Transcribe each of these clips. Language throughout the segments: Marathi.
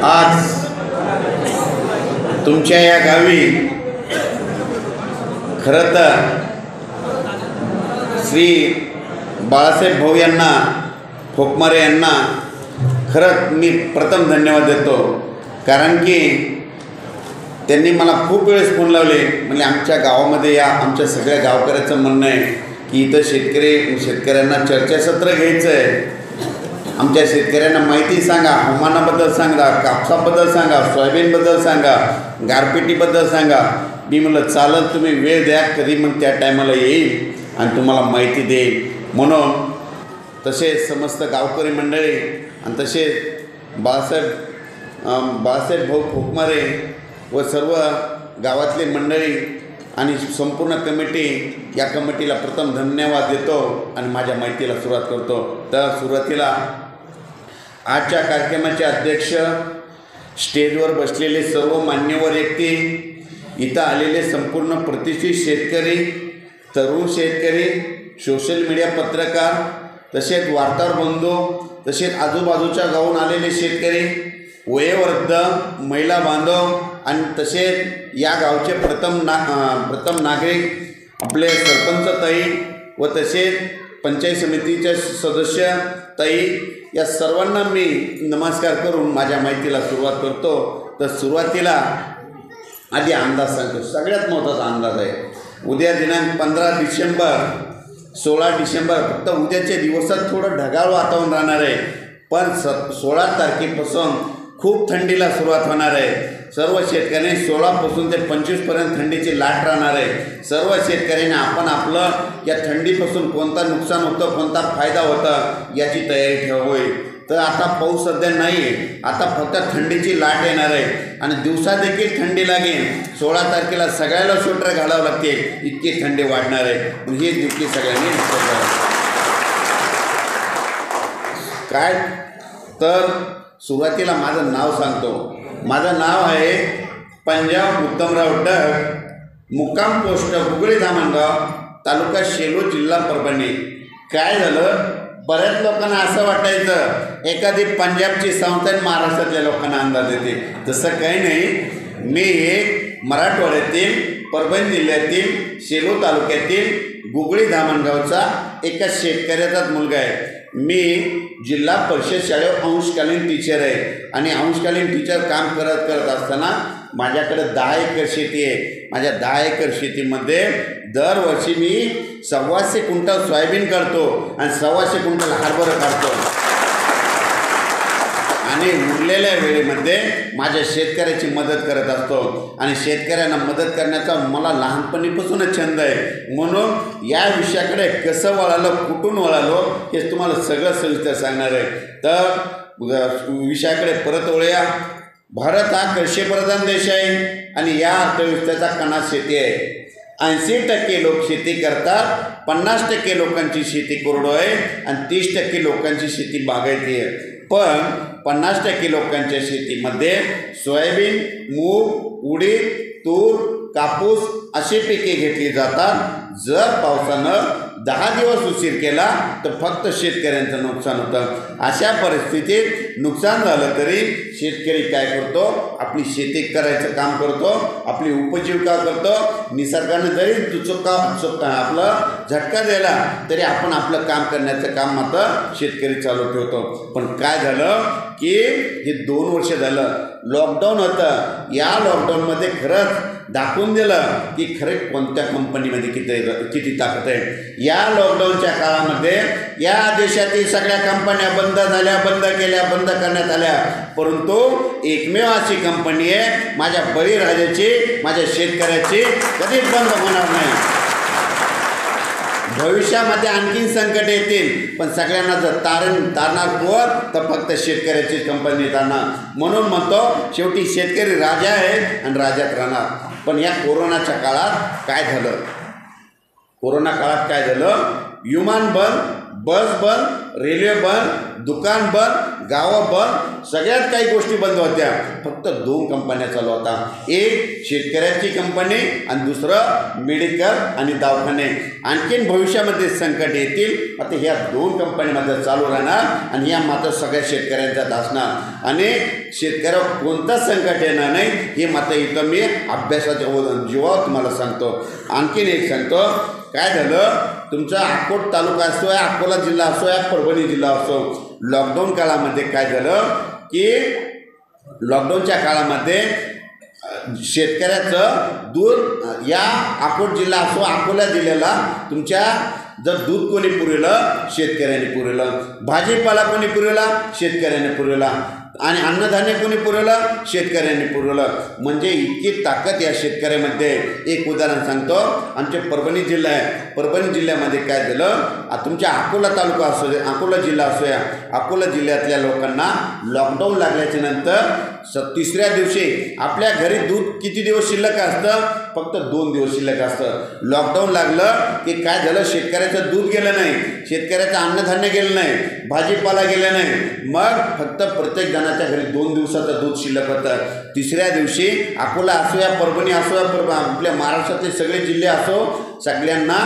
आज तुमच्या या गावी खरं तर श्री बाळासाहेब भाऊ यांना फोकमारे यांना खरंच मी प्रथम धन्यवाद देतो, कारण की त्यांनी मला खूप वेळेस फोन लावले. म्हणजे आमच्या गावामध्ये या आमच्या सगळ्या गावकऱ्याचं म्हणणं आहे की इथं शेतकऱ्यांना चर्चासत्र घ्यायचं आहे. आमच्या शेतकऱ्यांना माहिती सांगा, हवामानाबद्दल सांगा, कापसाबद्दल सांगा, सोयाबीनबद्दल सांगा, गारपिटीबद्दल सांगा. मी म्हटलं चालत, तुम्ही वेळ द्या, कधी मग त्या टायमाला येईल आणि तुम्हाला माहिती देईल. म्हणून तसेच समस्त गावकरी मंडळी आणि तसेच बाळासाहेब भाऊ फोकमारे व सर्व गावातली मंडळी आणि संपूर्ण कमिटी, या कमिटीला प्रथम धन्यवाद देतो आणि माझ्या माहितीला सुरुवात करतो. तर सुरुवातीला आजच्या कार्यक्रमाचे अध्यक्ष, स्टेजवर बसलेले सर्व मान्यवर व्यक्ती, इथं आलेले संपूर्ण प्रतिष्ठित शेतकरी, तरुण शेतकरी, सोशल मीडिया पत्रकार, तसेच वार्ताहर बंधू, तसेच आजूबाजूच्या गावून आलेले शेतकरी, वयोवृद्ध, महिला बांधव आणि तसेच या गावचे प्रथम नागरिक, आपले सरपंच ताई व तसेच पंचायत समितीचे सदस्य ताई, या सर्वांना मी नमस्कार करून माझ्या माहितीला सुरुवात करतो. तर सुरुवातीला आधी अंदाज सांगतो. सगळ्यात महत्त्वाचा अंदाज आहे, उद्या दिनांक 15 डिसेंबर 16 डिसेंबर, फक्त उद्याच्या दिवसात थोडं ढगाळ वातावरण राहणार आहे, पण 16 तारखेपासून खूप थंडीला सुरुवात होणार आहे. सर्व शेतकऱ्यांनी 16 ते 25पर्यंत थंडीची लाट राहणार आहे. सर्व शेतकऱ्यांनी आपण आपलं या थंडीपासून कोणता नुकसान होतं, कोणता फायदा होता याची तयारी ठेवावी. तर आता पाऊस सध्या नाही आहे, आता फक्त थंडीची लाट येणार आहे आणि दिवसा देखील थंडी लागेल. 16 तारखेला सगळ्याला स्वेटर घालावं लागते, इतकी थंडी वाढणार आहे. ही दुःखी सगळ्यांनी काय. तर सुरुवातीला माझं नाव सांगतो. माझं नाव आहे पंजाब उत्तमराव डग, मुक्काम पोस्ट गुगळी धामणगाव, तालुका शेलू, जिल्हा परभणी. काय झालं, बऱ्याच लोकांना असं वाटायचं एखादी पंजाबची संस्था महाराष्ट्रातल्या लोकांना अंदाज येते. तसं काही नाही. मी एक मराठवाड्यातील परभणी जिल्ह्यातील शेलू तालुक्यातील गुगळी धामणगावचा एका शेतकऱ्याचाच मुलगा आहे. मी जिल्हा परिषद शाळेवर अंशकालीन टीचर आहे आणि अंशकालीन टीचर काम करत असताना माझ्याकडे 10 एकर शेती आहे. माझ्या 10 एकर शेतीमध्ये दरवर्षी मी 125 क्विंटल सोयाबीन काढतो आणि 125 क्विंटल हरभरा काढतो आणि उरलेल्या वेळेमध्ये माझ्या शेतकऱ्याची मदत करत असतो. आणि शेतकऱ्यांना मदत करण्याचा मला लहानपणीपासूनच छंद आहे. म्हणून या विषयाकडे कसं वळालो, कुठून वळालो हे तुम्हाला सगळं सविस्तर सांगणार आहे. तर विषयाकडे परत वळूया. भारत हा कृषीप्रधान देश आहे आणि या अर्थव्यवस्थेचा कणा शेती आहे. 80% लोक शेती करतात, 50% लोकांची शेती कोरडो आहे आणि 30% लोकांची शेती बागायती आहे. पण 50% लोकांच्या शेतीमध्ये सोयाबीन, मूग, उडीद, तूर, कापूस अशी पिके घेतली जातात. जर पावसानं 10 दिवस उशीर केला तर फक्त शेतकऱ्यांचं नुकसान होतं. अशा परिस्थितीत नुकसान झालं तरी शेतकरी काय करतो, आपली शेती करायचं काम करतो, आपली उपजीविका करतो. निसर्गानं जरी आपलं झटका दिला तरी आपण आपलं काम करण्याचं काम मात्र शेतकरी चालू ठेवतो. पण काय झालं की हे 2 वर्ष झालं लॉकडाऊन होतं. या लॉकडाऊनमध्ये खरंच दाखवून दिलं की खरे कोणत्या कंपनीमध्ये किती ताकद आहे. या लॉकडाऊनच्या काळामध्ये या देशातील सगळ्या कंपन्या बंद झाल्या, बंद करण्यात आल्या, परंतु एकमेव अशी कंपनी आहे माझ्या बळीराजाची, माझ्या शेतकऱ्याची, कधीच बंद होणार नाही. भविष्यामध्ये आणखीन संकट येतील, पण सगळ्यांना जर तारणार कोण तर फक्त शेतकऱ्याची कंपनी तारणार. म्हणून म्हणतो शेवटी शेतकरी राजा आहे आणि राजात राहणार. पण या कोरोनाच्या काळात काय झालं, कोरोना काळात काय झालं, विमान बंद, बस बंद, रेल्वे बंद, दुकान बंद, गावं बंद, सगळ्यात काही गोष्टी बंद होत्या. फक्त 2 कंपन्या चालू होता. एक शेतकऱ्याची कंपनी आणि दुसरं मेडिकल आणि दवाखाने. आणखीन भविष्यामध्ये संकट येतील, आता ह्या 2 कंपनीमध्ये चालू राहणार आणि या मात्र सगळ्या शेतकऱ्यांच्यात असणार आणि शेतकऱ्यावर कोणतं संकट येणार नाही हे मात्र इथं मी अभ्यासाच्या जीवावर तुम्हाला सांगतो. आणखीन एक सांगतो, काय झालं, तुमचा अकोट तालुका असो या अकोला जिल्हा असो या परभणी जिल्हा असो, लॉकडाऊन काळामध्ये काय झालं की लॉकडाऊनच्या काळामध्ये शेतकऱ्याचं दूध या अकोट जिल्हा असो अकोला जिल्ह्याला तुमच्या जर दूध कोणी पुरवलं, शेतकऱ्याने पुरवलं. भाजीपाला कोणी पुरवला, शेतकऱ्याने पुरवला. आणि अन्नधान्य कोणी पुरवलं, शेतकऱ्यांनी पुरवलं. म्हणजे इतकी ताकद या शेतकऱ्यामध्ये. एक उदाहरण सांगतो, आमचे परभणी जिल्हा आहे, परभणी जिल्ह्यामध्ये काय झालं, तुमच्या अकोला तालुका असू दे, अकोला जिल्हा असू या, अकोला जिल्ह्यातल्या लोकांना लॉकडाऊन लागल्याच्या नंतर 3ऱ्या दिवशी आपल्या घरी दूध किती दिवस शिल्लक असतं, फक्त 2 दिवस शिल्लक असतं. लॉकडाऊन लागलं की काय झालं, शेतकऱ्याचं दूध गेलं नाही, शेतकऱ्याचं अन्नधान्य गेलं नाही, भाजीपाला गेलं नाही. मग फक्त प्रत्येक जणाच्या घरी 2 दिवसाचं दूध शिल्लक होतं. 3ऱ्या दिवशी अकोला असो या परभणी असो या आपल्या महाराष्ट्रातले सगळे जिल्हे असो, सगळ्यांना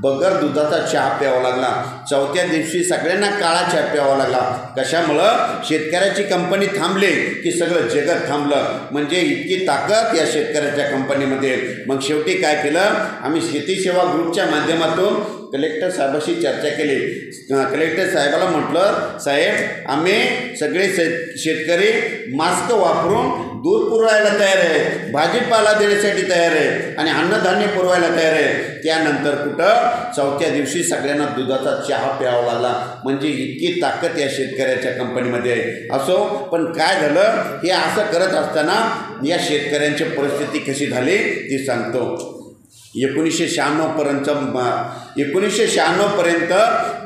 बगर दुधाचा चहा प्यावा लागला. 4थ्या दिवशी सगळ्यांना काळा चहा प्यावा लागला. कशामुळं, शेतकऱ्याची कंपनी थांबली की सगळं जगत थांबलं. म्हणजे इतकी ताकद या शेतकऱ्याच्या कंपनीमध्ये. मग शेवटी काय केलं, आम्ही शेती सेवा ग्रुपच्या माध्यमातून कलेक्टर साहेबाशी चर्चा केली. कलेक्टर साहेबाला म्हटलं, साहेब आम्ही सगळे शेतकरी मास्क वापरून दूध पुरवायला तयार आहे, भाजीपाला देण्यासाठी तयार आहे आणि अन्नधान्य पुरवायला तयार आहे. त्यानंतर कुठं 4थ्या दिवशी सगळ्यांना दुधाचा चहा प्यावा लागला. म्हणजे इतकी ताकद या शेतकऱ्याच्या कंपनीमध्ये आहे. असो, पण काय झालं, हे असं करत असताना या शेतकऱ्यांची परिस्थिती कशी झाली ती सांगतो. 1996 पर्यंत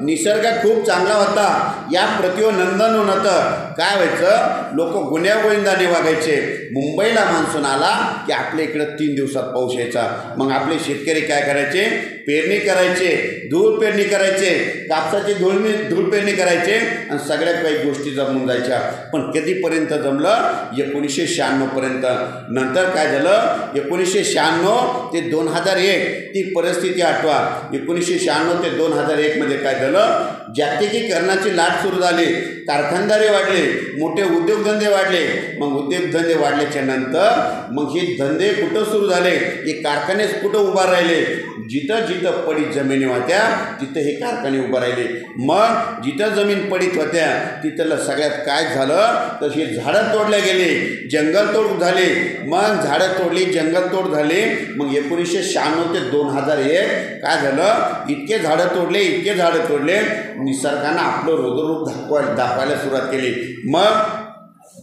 निसर्ग खूप चांगला होता. या पृथ्वीवर नंदनवन होतं. काय व्हायचं, लोक गुण्यागोविंदाने वागायचे. मुंबईला मान्सून आला की आपल्या इकडं 3 दिवसात पाऊस यायचा. मग आपले शेतकरी काय करायचे, पेरणी करायचे, धूळ पेरणी करायचे, कापसाची धूळ पेरणी करायचे आणि सगळ्या काही गोष्टी जमून जायच्या. पण कधीपर्यंत जमलं, 1996 पर्यंत. नंतर काय झालं, 1996 ते 2001 ती परिस्थिती आठवा. 1996 ते 2001 मध्ये काय झालं, जागतिकीकरणाची लाट सुरू झाली. कारखानदारी वाढले, मोठे उद्योगधंदे वाढले. मग उद्योगधंदे वाढल्याच्या नंतर मग हे धंदे कुठं सुरू झाले, हे कारखाने कुठं उभा राहिले, जिथं जिथं पडीत जमिनी होत्या तिथं हे कारखाने उभं राहिले. मग जिथं जमीन पडीत होत्या तिथलं सगळ्यात काय झालं, तर हे झाडं तोडले गेले, जंगलतोड झाले. मग झाडं तोडली, जंगलतोड झाली. मग 1996 ते 2001 काय झालं, इतके झाडं तोडले, निसर्गानं आपलं रुद्ररूप दाखवायला सुरुवात केली. मग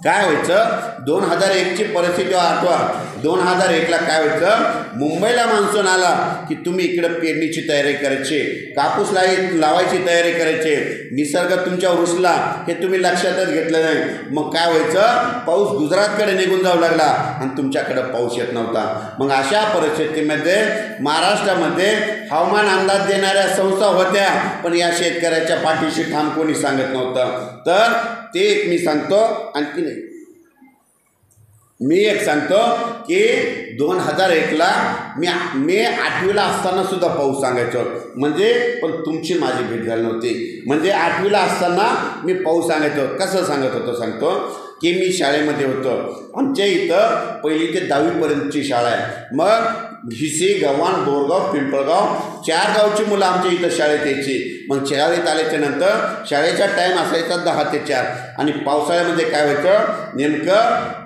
काय व्हायचं, 2001ची परिस्थिती आठवा. 2001ला काय व्हायचं, मुंबईला मान्सून आला की तुम्ही इकडं पेरणीची तयारी करायची, कापूस लावायची तयारी करायची. निसर्ग तुमच्यावर रुसला हे तुम्ही लक्षातच घेतलं नाही. मग काय व्हायचं, पाऊस गुजरातकडे निघून जाऊ लागला आणि तुमच्याकडं पाऊस येत नव्हता. मग अशा परिस्थितीमध्ये महाराष्ट्रामध्ये हवामान अंदाज देणाऱ्या संस्था होत्या, पण या शेतकऱ्याच्या पाठीशी ठाम कोणी सांगत नव्हतं. तर ते एक मी सांगतो. आणखी नाही, मी एक सांगतो की 2001ला मी 8वीला असताना सुद्धा पाऊस सांगायचो. म्हणजे पण तुमची माझी भेट झाली नव्हती. म्हणजे 8वीला असताना मी पाऊस सांगायचो. कसं सांगत होतो सांगतो की मी शाळेमध्ये होतो. आमच्या इथं 1ली ते 10वीपर्यंतची शाळा आहे. मग हिसी, गव्हाण, बोरगाव, पिंपळगाव 4 गावची मुलं आमच्या इथं शाळेत यायची. मग शाळेत आल्याच्या नंतर शाळेचा टाईम असायचा 10 ते 4 आणि पावसाळ्यामध्ये काय व्हायचं, नेमकं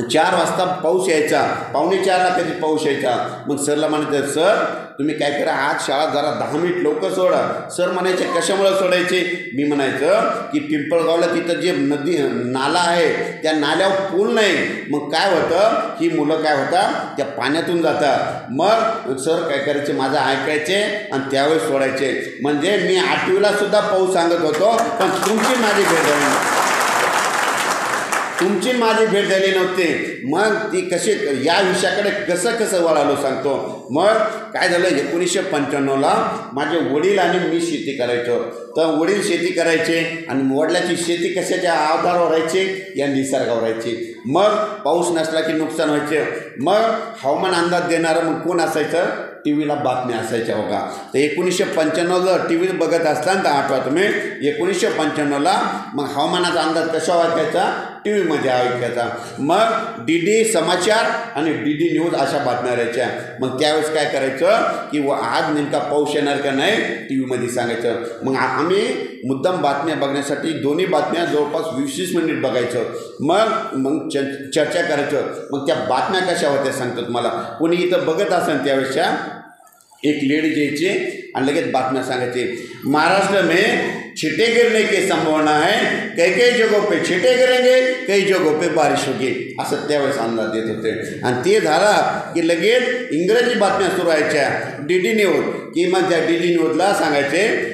4 वाजता पाऊस यायचा, 3:45ला कधी पाऊस यायचा. मग सरला म्हणायचं, सर तुम्ही काय करा, आज शाळा जरा 10 मिनिट लवकर सोडा. सर म्हणायचे, कशामुळं सोडायचे. मी म्हणायचं की पिंपळगावला तिथं जे नाला आहे त्या नाल्यावर पूल नाही. मग काय होतं, ही मुलं काय होतात त्या पाण्यातून जातात. मग सर काय करायचे, माझं ऐकायचे आणि त्यावेळेस सोडायचे. म्हणजे मी 8वीला सुद्धा पाऊस सांगत होतो, पण तुमची माझी भेट झाली. तुमची माझी भेट झाली नव्हती. मग ती कशी या विषयाकडे कसं वळालो सांगतो. मग काय झालं, 1995ला माझे वडील आणि मी शेती करायचो. तर वडील शेती करायचे आणि वडिलाची शेती कशाच्या आधारावर राहायची, या निसर्गावर राहायची. मग पाऊस नसला की नुकसान व्हायचे. मग हवामान अंदाज देणारं मग कोण असायचं, टी व्हीला बातम्या असायच्या बघा. तर 1995 टी व्ही बघत असताना तर आठवा तुम्ही 1995ला मग हवामानाचा अंदाज कशा वाचायचा, टी व्हीमध्ये ऐकायचा. मग DD समाचार आणि DD न्यूज अशा बातम्या राहायच्या. मग त्यावेळेस काय करायचं की आज नेमका पाऊस येणार का नाही टी व्हीमध्ये सांगायचं. मग आम्ही मुद्दाम बातम्या बघण्यासाठी दोन्ही बातम्या जवळपास 20 मिनिट बघायचं. मग चर्चा करायचं. मग त्या बातम्या कशा होत्या सांगतो तुम्हाला. कोणी इथं बघत असेल त्यावेळेसच्या एक लेडीज यायची आणि लगेच बातम्या सांगायची, महाराष्ट्र में छींटे गिरने की संभावना है, कई जगहों पे छींटे गिरेंगे, कई जगहों पे बारिश होगी, असं त्यावेळेस अंदाज देत होते. आणि ते झाला की लगेच इंग्रजी बातम्या सुरू व्हायच्या DD न्यूज. की मग त्या DD न्यूजला सांगायचे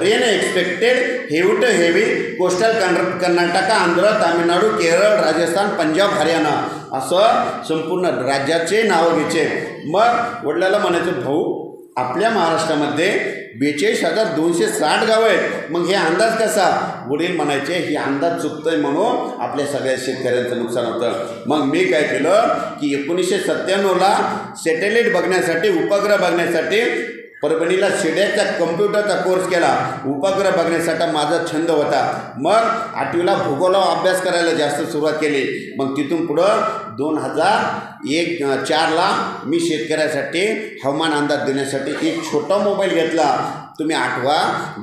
rain expected heavy to heavy coastal Karnataka, Andhra, Tamil Nadu, Kerala, Rajasthan, Punjab, Haryana असं संपूर्ण राज्याचे नावं घ्यायचे. मग वडिलाला म्हणायचं, भाऊ आपल्या महाराष्ट्रामध्ये 42,260 गावं आहेत, मग हे अंदाज कसा. वडील म्हणायचे हे अंदाज चुकतोय म्हणून आपल्या सगळ्या शेतकऱ्यांचं नुकसान होतं. मग मी काय केलं की 1997ला सॅटेलाईट बघण्यासाठी, उपग्रह बघण्यासाठी परभणीला शेड्याचा कम्प्युटरचा कोर्स केला. उपग्रह बघण्यासाठी माझा छंद होता. मग 8वीला भूगोलावर अभ्यास करायला जास्त सुरुवात केली. मग तिथून पुढं 2004ला मी शेतकऱ्यासाठी हवामान अंदाज देण्यासाठी एक छोटा मोबाईल घेतला. तुम्ही आठवा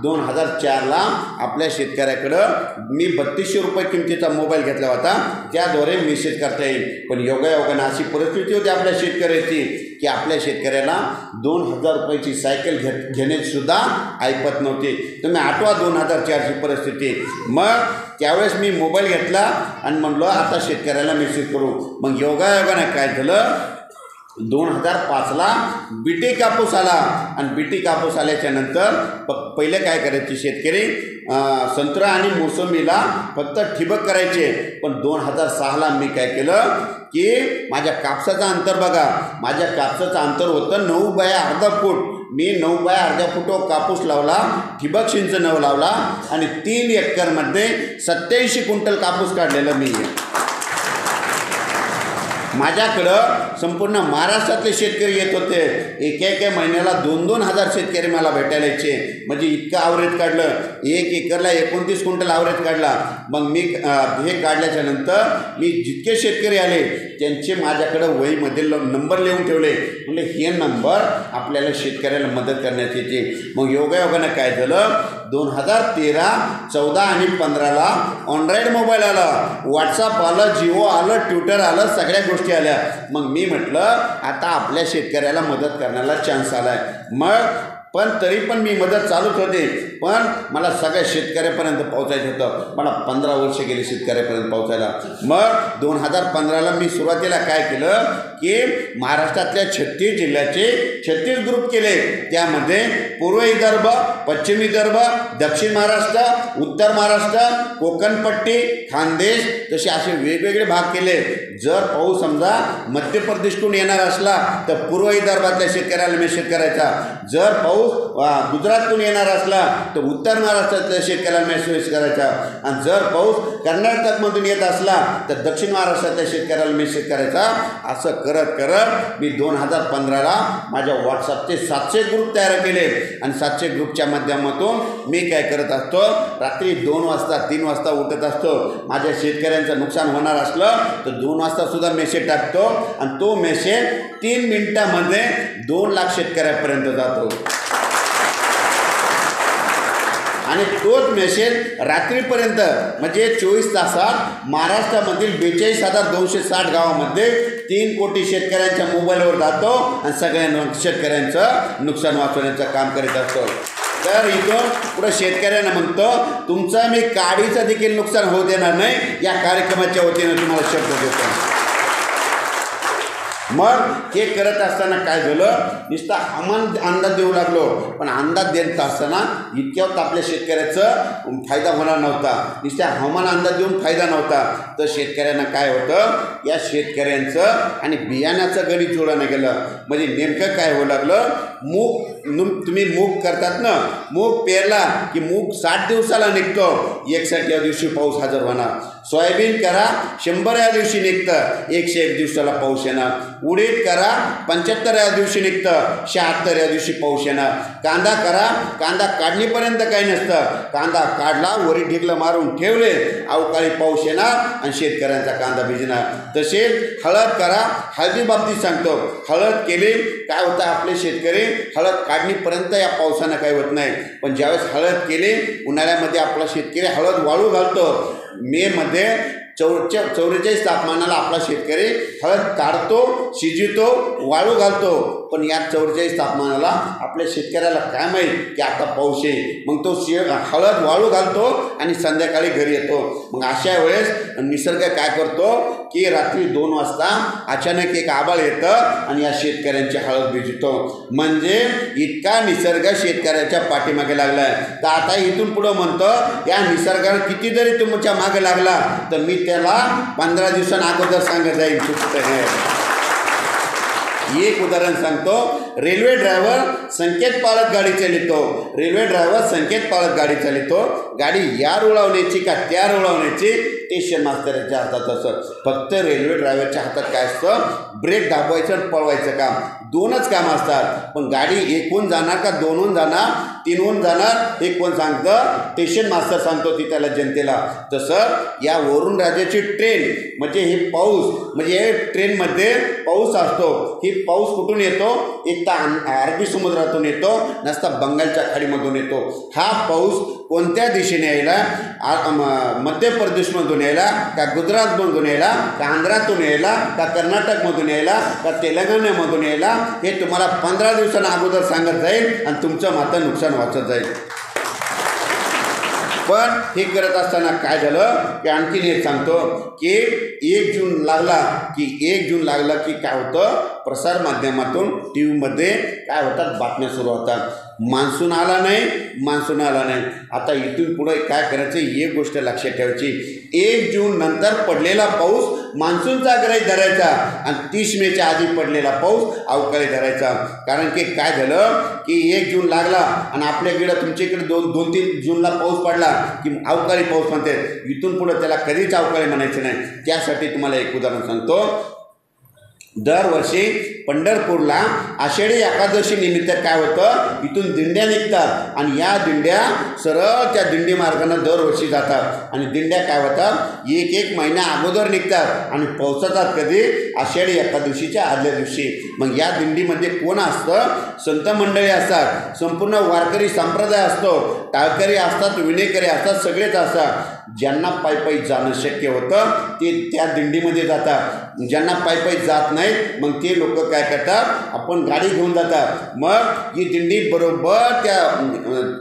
2004ला आपल्या शेतकऱ्याकडं मी 3200 रुपये किमतीचा मोबाईल घेतला होता. त्याद्वारे मेसेज करता येईल. पण योगायोगानं अशी परिस्थिती होती आपल्या शेतकऱ्याची की आपल्या शेतकऱ्याला 2000 रुपयाची सायकल घेण्यासुद्धा ऐपत नव्हती. तुम्ही आठवा 2004ची परिस्थिती. मग त्यावेळेस मी मोबाईल घेतला आणि म्हणलो आता शेतकऱ्याला मेसेज करू. मग योगायोगानं काय झालं, 2005ला बीटी कापूस आला. आणि बीटी कापूस आल्याच्या नंतर पहिले काय करायचे शेतकरी, संत्रा आणि मोसंबीला फक्त ठिबक करायचे. पण 2006ला मी काय केलं की माझ्या कापसाचं अंतर बघा, माझ्या कापसाचं अंतर होतं 9 बाय अर्धा फूट. मी 9 बाय अर्ध्या फुटावर कापूस लावला, ठिबक सिंचन लावला आणि 3 एकरमध्ये 87 क्विंटल कापूस काढलेला मी. माझ्याकडं संपूर्ण महाराष्ट्रातले शेतकरी येत होते. एका महिन्याला 2-2 हजार शेतकरी मला भेटायला यायचे. म्हणजे इतकं ॲव्हरेज काढलं, 1 एकरला 29 क्विंटल ॲव्हरेज काढला. मग मी हे काढल्याच्या नंतर मी जितके शेतकरी आले त्यांचे माझ्याकडं वहीमध्ये नंबर लिहून ठेवले. म्हणजे हे नंबर आपल्याला शेतकऱ्याला मदत करण्यात येते. मग योगायोगानं काय झालं, 2013, 14 आणि 15ला अँड्रॉइड मोबाईल आला, व्हॉट्सअप आलं, जिओ आलं, ट्विटर आलं, सगळ्या गोष्टी आल्या. मग मी म्हटलं आता आपल्या शेतकऱ्याला मदत करण्याला चान्स आला आहे. मग पण तरी पण मी मदत चालूच होते. पण मला सगळ्या शेतकऱ्यापर्यंत पोहोचायचं होतं. मला 15 वर्ष गेली शेतकऱ्यापर्यंत पोहोचायला. मग 2015ला मी सुरुवातीला काय केलं की महाराष्ट्रातल्या 36 जिल्ह्याचे 36 ग्रुप केले. त्यामध्ये पूर्व विदर्भ, पश्चिम विदर्भ, दक्षिण महाराष्ट्र, उत्तर महाराष्ट्र, कोकणपट्टी, खानदेश तसे असे वेगवेगळे भाग केले. जर पाऊस समजा मध्य प्रदेशकडून येणार असला तर पूर्व विदर्भातल्या शेतकऱ्याला मेसेज करायचा. जर पाऊस गुजरातकडून येणार असला तर उत्तर महाराष्ट्रातल्या शेतकऱ्याला मेसेज करायचा. आणि जर पाऊस कर्नाटकमधून येत असला तर दक्षिण महाराष्ट्रातल्या शेतकऱ्याला मेसेज करायचा. असं करत करत मी 2015ला माझ्या व्हॉट्सअपचे 700 ग्रुप तयार केले. आणि 700 ग्रुपच्या माध्यमातून मी काय करत असतो, रात्री 2 वाजता 3 वाजता उठत असतो. माझ्या शेतकऱ्यांचं नुकसान होणार असलं तर 2 वाजतासुद्धा मेसेज टाकतो. आणि तो मेसेज 3 मिनिटामध्ये 2 लाख शेतकऱ्यापर्यंत जातो. आणि तोच मेसेज रात्रीपर्यंत म्हणजे 24 तासात महाराष्ट्रामधील 42,260 गावामध्ये 3 कोटी शेतकऱ्यांच्या मोबाईलवर जातो आणि सगळ्या शेतकऱ्यांचं नुकसान वाचवण्याचं काम करीत असतो. तर इथून पुढं शेतकऱ्यांना म्हणतो तुमचं मी काडीचं देखील नुकसान होऊ देणार नाही. या कार्यक्रमाच्या वतीनं तुम्हाला शब्द देतो. मग हे करत असताना काय झालं, नुसता हवामान अंदाज देऊ लागलो, पण अंदाज देत असताना इतक्यात आपल्या शेतकऱ्याचं फायदा होणार नव्हता. नुसत्या हवामान अंदाज देऊन फायदा नव्हता. तर शेतकऱ्यांना काय होतं, या शेतकऱ्यांचं आणि बियाण्याचं गणित जुळलं गेलं. म्हणजे नेमकं काय होऊ लागलं, तुम्ही मूग करतात ना, मूग पेरला की मूग 60 दिवसाला निघतो, 61व्या दिवशी पाऊस हजर होणार. सोयाबीन करा 100व्या दिवशी निघतं, 101 दिवसाला पाऊस येणार. उडीद करा 75व्या दिवशी निघतं, 76व्या दिवशी पाऊस येणार. कांदा करा, कांदा काढणीपर्यंत काही नसतं, कांदा काढला वरी ढिगलं मारून ठेवले, अवकाळी पाऊस येणार आणि शेतकऱ्यांचा कांदा भिजणार. तसेच हळद करा, हळदी बाबतीत सांगतो, हळद केली काय होतं, आपले शेतकरी हळद काढणीपर्यंत या पावसानं काही होत नाही, पण ज्यावेळेस हळद केली उन्हाळ्यामध्ये आपला शेतकरी हळद वाळू घालतो. मेमध्ये 44 तापमानाला आपला शेतकरी हळद काढतो, शिजवतो, वाळू घालतो. पण या 44 तापमानाला आपल्या शेतकऱ्याला काय माहीत की आता पाऊस येईल, मग तो हळद वाळू घालतो आणि संध्याकाळी घरी येतो. मग अशा वेळेस निसर्ग काय करतो की रात्री 2 वाजता अचानक एक आभाळ येतं आणि या शेतकऱ्यांची हळद भिजतो. म्हणजे इतका निसर्ग शेतकऱ्याच्या पाठीमागे लागला आहे. तर आता इथून पुढं म्हणतो, या निसर्गानं किती जरी तुमच्या मागे लागला तर मी त्याला 15 दिवसांना अगोदर सांगत जाईल. चुकतं आहे. एक उदाहरण सांगतो, रेल्वे ड्रायव्हर संकेत पाळत गाडी चालितो. रेल्वे ड्रायव्हर संकेत पाळत गाडी चालितो. गाडी या रुळवण्याची का त्या रुळवण्याची स्टेशन मास्तरच्या हातात असतं. फक्त रेल्वे ड्रायव्हरच्या हातात काय असतं, ब्रेक दाबवायचं आणि पळवायचं काम, 2च काम असतात. पण गाडी 1हून जाणार का 2हून जाणार, 3हून जाणार, हे कोण सांगतं, स्टेशन मास्तर सांगतो ती त्याला जनतेला. तसं या वरुण राज्याची ट्रेन म्हणजे हे पाऊस, म्हणजे ट्रेनमध्ये पाऊस असतो. ही पाऊस कुठून येतो, एक तर अरबी समुद्रातून येतो, नसता बंगालच्या खाडीमधून येतो. हा पाऊस कोणत्या दिशेने यायला, मध्य प्रदेशमधून यायला का गुजरातमधून यायला का आंध्रातून यायला का कर्नाटकमधून यायला का तेलंगणामधून यायला, हे तुम्हाला 15 दिवसांना अगोदर सांगत जाईल आणि तुमचं मात्र नुकसान वाचत जाईल. पण हे करत असताना काय झालं की आणखीन एक सांगतो की 1 जून लागला की काय होतं, प्रसारमाध्यमातून TV मध्ये काय होतात, बातम्या सुरू होतात. मान्सून आला नाही. आता इथून पुढे काय करायचं, एक गोष्ट लक्षात ठेवायची, 1 जून नंतर पडलेला पाऊस मान्सूनचा ग्रह धरायचा आणि 30 मेच्या आधी पडलेला पाऊस अवकाळी धरायचा. कारण की काय झालं की 1 जून लागला आणि आपल्याकडे तुमच्याकडे 2-3 जूनला पाऊस पडला की अवकाळी पाऊस म्हणते. इथून पुढे त्याला कधीच अवकाळी म्हणायचं नाही. त्यासाठी तुम्हाला एक उदाहरण सांगतो. दरवर्षी पंढरपूरला आषाढी एकादशी निमित्त काय होतं, इथून दिंड्या निघतात आणि या दिंड्या सरळ त्या दिंडी मार्गाने दरवर्षी जातात आणि दिंड्या काय होतात, 1 महिना अगोदर निघतात आणि पोहोचतात कधी, आषाढी एकादशीच्या आदल्या दिवशी. मग या दिंडीमध्ये कोण असतं, संत मंडळी असतात, संपूर्ण वारकरी संप्रदाय असतो, टाळकरी असतात, विनेकरी असतात, सगळेच असतात. ज्यांना पायी जाणं शक्य होतं ते त्या दिंडीमध्ये जातात. ज्यांना पायी जात नाही मग ते लोक काय करतात, आपण गाडी घेऊन जातात. मग ही दिंडी बरोबर त्या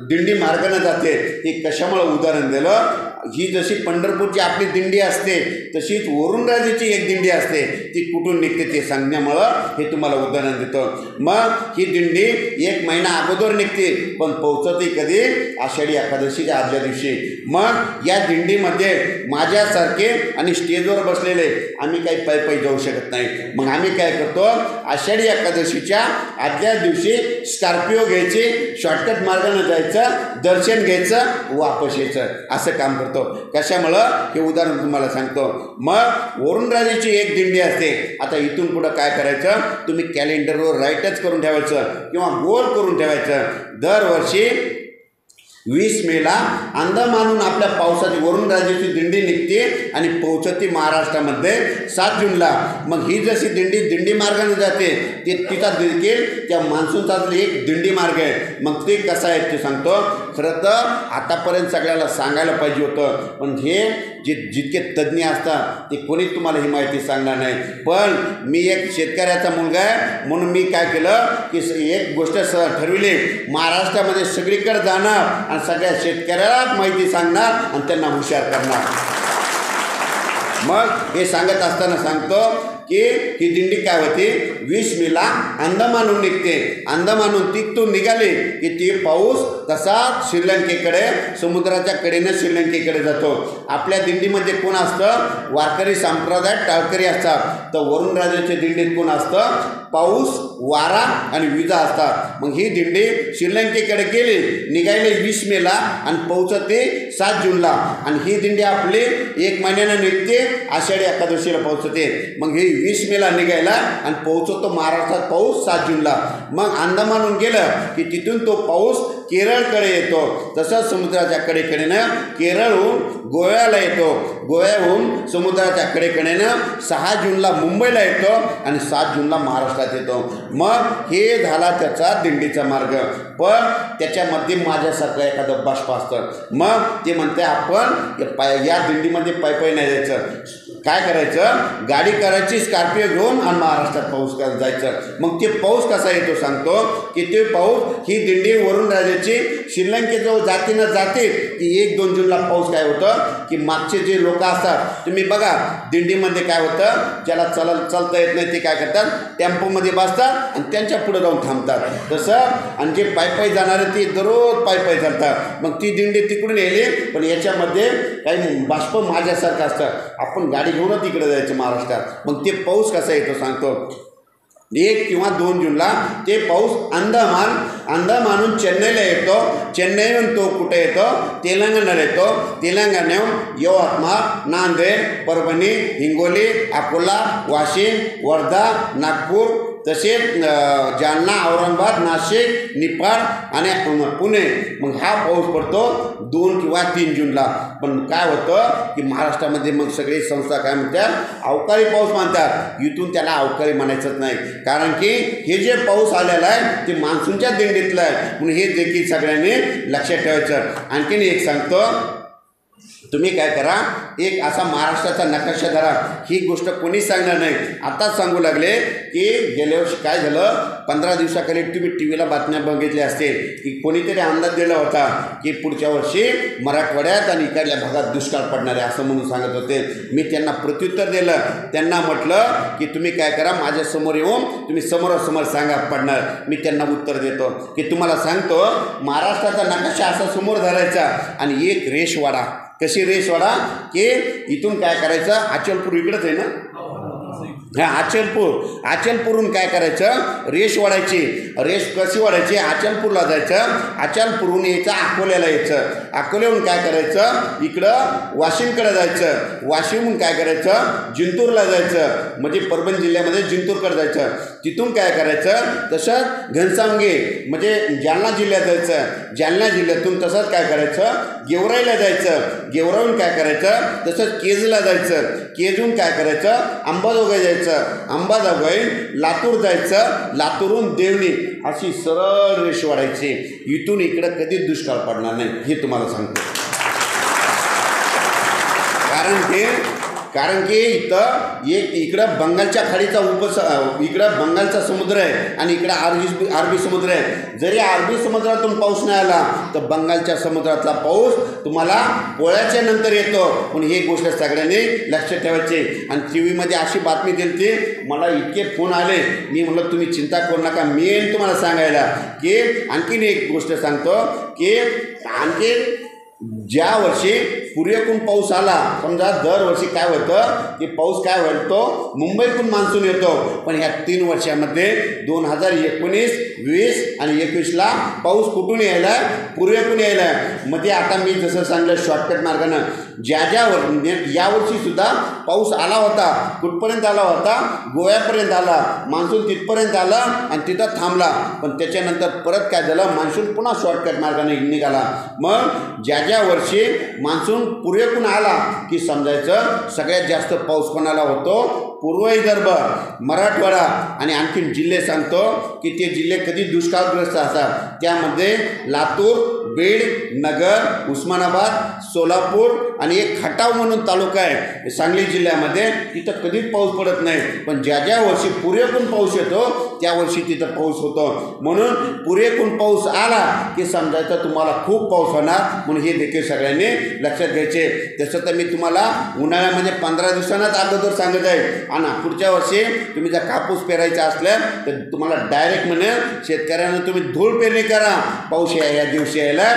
दिंडी मार्गाने जाते. हे कशामुळे उदाहरण दिलं, ही जशी पंढरपूरची आपली दिंडी असते तशीच वरुण राजाची एक दिंडी असते, ती कुठून निघते ते सांगण्यामुळं हे तुम्हाला उदाहरण देतो. मग ही दिंडी 1 महिना अगोदर निघते पण पोहोचते कधी, आषाढी एकादशीच्या आदल्या दिवशी. मग या दिंडीमध्ये माझ्यासारखे आणि स्टेजवर बसलेले आम्ही काही पायी जाऊ शकत नाही. मग आम्ही काय करतो, आषाढी एकादशीच्या आदल्या दिवशी स्कॉर्पिओ घ्यायची, शॉर्टकट मार्गाने जायचं, दर्शन घ्यायचं, वापस यायचं, असं काम करतो. कशामुळं हे उदाहरण तुम्हाला सांगतो. मग वरुण राजाची एक दिंडी असते. आता इथून पुढं काय करायचं, तुम्ही कॅलेंडरवर राईटच करून ठेवायचं किंवा गोल करून ठेवायचं. दरवर्षी 20 मेला अंदमानहून आपल्या पावसाची वरुण राजाची दिंडी निघते आणि पोहोचते महाराष्ट्रामध्ये 7 जूनला. मग ही जशी दिंडी मार्गाने जाते ते तिचा देखील त्या मान्सूनचा एक दिंडी मार्ग आहे. मग ते कसं आहे ते सांगतो. खरं तर आतापर्यंत सगळ्याला सांगायला पाहिजे होतं, पण हे जितके तज्ज्ञ असतात ते कोणीच तुम्हाला ही माहिती सांगणार नाही. पण मी एक शेतकऱ्याचा मुलगा आहे म्हणून मी काय केलं की एक गोष्ट ठरविली, महाराष्ट्रामध्ये सगळीकडे जाणार आणि सगळ्या शेतकऱ्याला माहिती सांगणार आणि त्यांना हुशार करणार. मग हे सांगत असताना सांगतो की ही दिंडी काय होती 20 मेला अंदमानहून निघते. अंदमानहून तिथून निघाली की ती पाऊस तसा श्रीलंकेकडे समुद्राच्या कडेनं श्रीलंकेकडे जातो. आपल्या दिंडीमध्ये कोण असतं? वारकरी संप्रदाय टाळकरी असतात. तर वरुणराजाच्या दिंडीत कोण असतं? पाऊस, वारा आणि विजा असतात. मग ही दिंडी श्रीलंकेकडे गेली, निघायला 20 मेला आणि पोहोचते 7 जूनला. आणि ही दिंडी आपली 1 महिन्यानं निघते, आषाढी एकादशीला पोहोचते. मग ही 20 मेला निघायला आणि पोहोचतो महाराष्ट्रात पाऊस 7 जूनला. मग अंदमानहून गेलं की तिथून तो पाऊस केरळकडे येतो. तसंच समुद्राच्या कडेकडेनं केरळहून गोव्याला येतो. गोव्याहून समुद्राच्या कडेकडेनं 6 जूनला मुंबईला येतो आणि 7 जूनला महाराष्ट्रात येतो. मग हे झाला त्याचा दिंडीचा मार्ग. पण त्याच्यामध्ये माझ्यासारखं एखादं बाष्प असतं. मग ते म्हणते आपण या दिंडीमध्ये पायी नाही जायचं. काय करायचं? गाडी करायची स्कॉर्पिओ घेऊन आणि महाराष्ट्रात पाऊस जायचं. मग ते पाऊस कसा येतो सांगतो की ते पाऊस ही दिंडी वरुणराजाची श्रीलंकेजवळ जाते ना जाते की 1-2 जूनला पाऊस काय होतं की मागचे जे लोक असतात तुम्ही बघा दिंडीमध्ये काय होतं, ज्याला चालता येत नाही ते काय करतात? टेम्पोमध्ये बसतात आणि त्यांच्या पुढे जाऊन थांबतात. तसं आणि जे पायी जाणारे ते दररोज पायी चालतात. मग ती दिंडी तिकडून येली. पण याच्यामध्ये काही बाष्प माझ्यासारखं असतं. आपण गाडी घेऊनच तिकडे जायचं महाराष्ट्रात. मग ते पाऊस कसा येतो सांगतो. 1 किंवा 2 जूनला ते पाऊस अंदमानहून चेन्नईला येतो. चेन्नईहून तो कुठे येतो? तेलंगणाला येतो. तेलंगणाहून यवतमाळ, नांदेड, परभणी, हिंगोली, अकोला, वाशिम, वर्धा, नागपूर, तसेच जालना, औरंगाबाद, नाशिक, निफाड आणि पुणे. मग हा पाऊस पडतो 2 किंवा 3 जूनला. पण काय होतं की महाराष्ट्रामध्ये मग सगळी संस्था काय म्हणतात? अवकाळी पाऊस मानतात. इथून त्याला अवकाळी म्हणायचंच नाही. कारण की हे जे पाऊस आलेला आहे ते मान्सूनच्या दिंडीतलं आहे. म्हणून हे देखील सगळ्यांनी लक्षात ठेवायचं. आणखीन एक सांगतो, तुम्ही काय करा, एक असा महाराष्ट्राचा नकाशा धरा. ही गोष्ट कोणी सांगणार नाही, आताच सांगू लागले की गेल्या वर्षी काय झालं. 15 दिवसाखाली तुम्ही टी व्हीला बातम्या बघितल्या असतील की कोणीतरी अंदाज दिला होता की पुढच्या वर्षी मराठवाड्यात आणि इकडल्या भागात दुष्काळ पडणार आहे असं म्हणून सांगत होते. मी त्यांना प्रत्युत्तर दिलं. त्यांना म्हटलं की तुम्ही काय करा, माझ्यासमोर येऊन तुम्ही समोरासमोर सांगा पडणार. मी त्यांना उत्तर देतो की तुम्हाला सांगतो महाराष्ट्राचा नकाशा असा समोर धरायचा आणि एक रेषवाडा. कशी रेषवाडा की इथून काय करायचं, अचलपूर इकडंच आहे ना, हां अचलपूरहून काय करायचं, रेष वाढायची. रेष कशी वाढायची? अचलपूरला जायचं, अचलपूरहून यायचं अकोल्याला यायचं, अकोल्याहून काय करायचं इकडं वाशिमकडे जायचं, वाशिमहून काय करायचं जिंतूरला जायचं, म्हणजे परभणी जिल्ह्यामध्ये जिंतूरकडे जायचं. तिथून काय करायचं तसंच घनसावंगी म्हणजे जालना जिल्ह्यात जायचं, जालना जिल्ह्यातून तसंच काय करायचं गेवराईला जायचं, गेवराईहून काय करायचं तसंच केजला जायचं, केजहून काय करायचं अंबाजोगाई जायचं, अंबाजोगाई लातूर जायचं, लातूरहून देवणी, अशी सरळ रेष वाढायची. इथून इकडं कधीच दुष्काळ पडणार नाही हे तुम्हाला सांगतो. कारण की इथं एक इकडं बंगालच्या खाडीचा इकडं बंगालचा समुद्र आहे आणि इकडं अरबी समुद्र आहे. जरी अरबी समुद्रातून पाऊस नाही आला तर बंगालच्या समुद्रातला पाऊस तुम्हाला पोळ्याच्या नंतर येतो. पण ही गोष्ट सगळ्यांनी लक्षात ठेवायची. आणि टी व्हीमध्ये अशी बातमी दिली, मला इतके फोन आले, मी म्हटलं तुम्ही चिंता करू नका, मी येईन तुम्हाला सांगायला. की आणखीन एक गोष्ट सांगतो की आणखी ज्या वर्षी पुरेपूर पाऊस आला, समजा दरवर्षी काय होतं की पाऊस काय होतो मुंबईतून मान्सून येतो. पण ह्या 3 वर्षामध्ये 2019, 20 आणि 21ला पाऊस कुठून यायला पुरेपूर यायला. मध्ये आता मी जसं सांगलं शॉर्टकट मार्गानं ज्यावर यावर्षीसुद्धा पाऊस आला होता, कुठपर्यंत आला होता गोव्यापर्यंत आला, मान्सून तिथपर्यंत आला आणि तिथं थांबला. पण त्याच्यानंतर परत काय झालं, मान्सून पुन्हा शॉर्टकट मार्गाने निघाला. मग ज्या वर्षी मान्सून पुरेपूर आला की समजायचं सगळ्यात जास्त पाऊस कोणाला होतो, पूर्व विदर्भ, मराठवाडा आणि आणखीन जिल्हे सांगतो की ते जिल्हे कधी दुष्काळग्रस्त असतात. त्यामध्ये लातूर, बीड, नगर, उस्मानाबाद, सोलापूर, आणि एक खटाव म्हणून तालुका आहे सांगली जिल्ह्यामध्ये, तिथं कधीच पाऊस पडत नाही. पण ज्या ज्या वर्षी पुरेपूर पाऊस येतो त्या वर्षी तिथं पाऊस होतो. म्हणून पुरेपूर पाऊस आला की समजायचं तुम्हाला खूप पाऊस होणार, म्हणून हे देखील सगळ्यांनी लक्षात घ्यायचे. तसं तर मी तुम्हाला उन्हाळ्यामध्ये 15 दिवसांनाच अगोदर सांगत आहे. आणि पुढच्या वर्षी तुम्ही जर कापूस पेरायचा असल्या तर तुम्हाला डायरेक्ट म्हणेल शेतकऱ्यांना तुम्ही धूळ पेरणी करा, पाऊस या दिवशी यायला.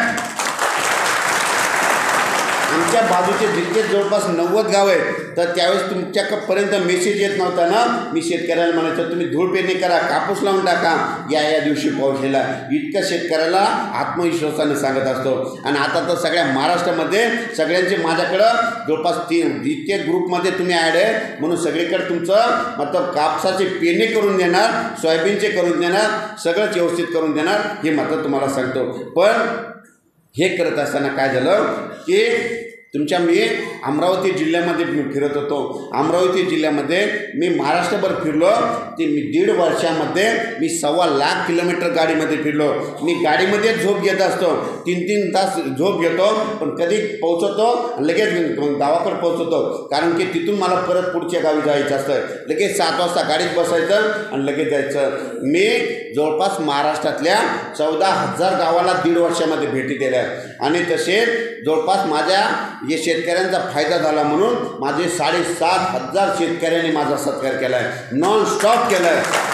आमच्या बाजूचे जितके जवळपास 90 गाव आहेत तर त्यावेळेस तुमच्यापर्यंत मेसेज येत नव्हता ना, मी शेतकऱ्याला म्हणायचं तुम्ही धूळ पेरणी करा, कापूस लावून टाका, या दिवशी पाऊस यायला. इतकं शेतकऱ्याला आत्मविश्वासाने सांगत असतो. आणि आता तर सगळ्या महाराष्ट्रामध्ये सगळ्यांचे माझ्याकडं जवळपास इतके ग्रुपमध्ये तुम्ही ॲड आहे, म्हणून सगळीकडे तुमचं मतलब कापसाची पेरणी करून देणार, सोयाबीनचे करून देणार, सगळंच व्यवस्थित करून देणार, हे मात्र तुम्हाला सांगतो. पण हे करत असताना काय झालं की मी अमरावती जिल्ह्यामध्ये फिरत होतो. अमरावती जिल्ह्यामध्ये मी महाराष्ट्रभर फिरलो. ते मी 1.5 वर्षामध्ये मी 1.25 लाख किलोमीटर गाडीमध्ये फिरलो. मी गाडीमध्ये झोप घेत असतो, 3-3 तास झोप घेतो, पण कधी पोहोचतो लगेच गावाकडे पोहोचतो, कारण की तिथून मला परत पुढच्या गावी जायचं असतं. लगेच 7 वाजता गाडीत बसायचं आणि लगेच जायचं. मी जवळपास महाराष्ट्रातल्या 14,000 गावाला 1.5 वर्षामध्ये भेटी दिल्या. आणि तसेच जवळपास माझ्या जे शेतकऱ्यांचा फायदा झाला म्हणून माझे 7,500 शेतकऱ्यांनी माझा सत्कार केला आहे, नॉन स्टॉप केला आहे.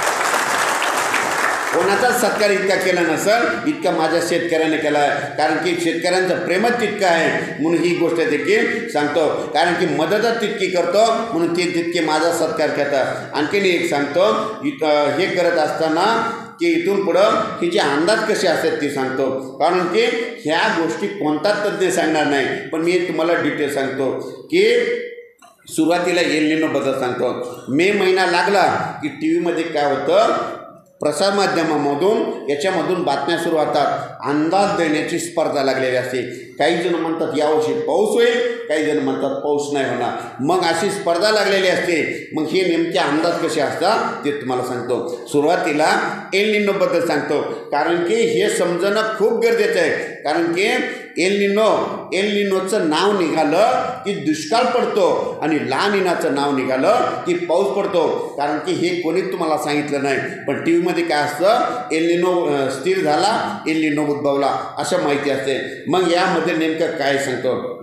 कोणाचाच सत्कार इतका केला नसेल इतका माझ्या शेतकऱ्याने केला आहे, कारण की शेतकऱ्यांचं प्रेमच तितकं आहे म्हणून ही गोष्ट देखील सांगतो. कारण की मदतच तितकी करतो म्हणून ते तितके माझा सत्कार करतात. आणखीन एक सांगतो, हे करत असताना की इथून पुढं हिचे अंदाज कसे असतात ते सांगतो, कारण की ह्या गोष्टी कोणताच तज्ज्ञ सांगणार नाही, पण मी तुम्हाला डिटेल सांगतो की सुरुवातीला एल निनो बद्दल सांगतो. मे महिना लागला की टी व्हीमध्ये काय होतं, प्रसारमाध्यमामधून याच्यामधून बातम्या सुरू होतात, अंदाज देण्याची स्पर्धा लागलेली असते. काही जण म्हणतात यावर्षी पाऊस होईल, काही जण म्हणतात पाऊस नाही होणार, मग अशी स्पर्धा लागलेली असते. मग हे नेमके अंदाज कसे असतात ते तुम्हाला सांगतो. सुरुवातीला एल निनोबद्दल सांगतो, कारण की हे समजणं खूप गरजेचं आहे. कारण की एल निनोचं नाव निघालं की दुष्काळ पडतो आणि ला निनाचं नाव निघालं की पाऊस पडतो. कारण की हे कोणीच तुम्हाला सांगितलं नाही, पण टी व्हीमध्ये काय असतं, एल निनो स्थिर झाला, एल निनो उद्भवला असं माहिती असते. मग यामध्ये नेमकं काय सांगतो,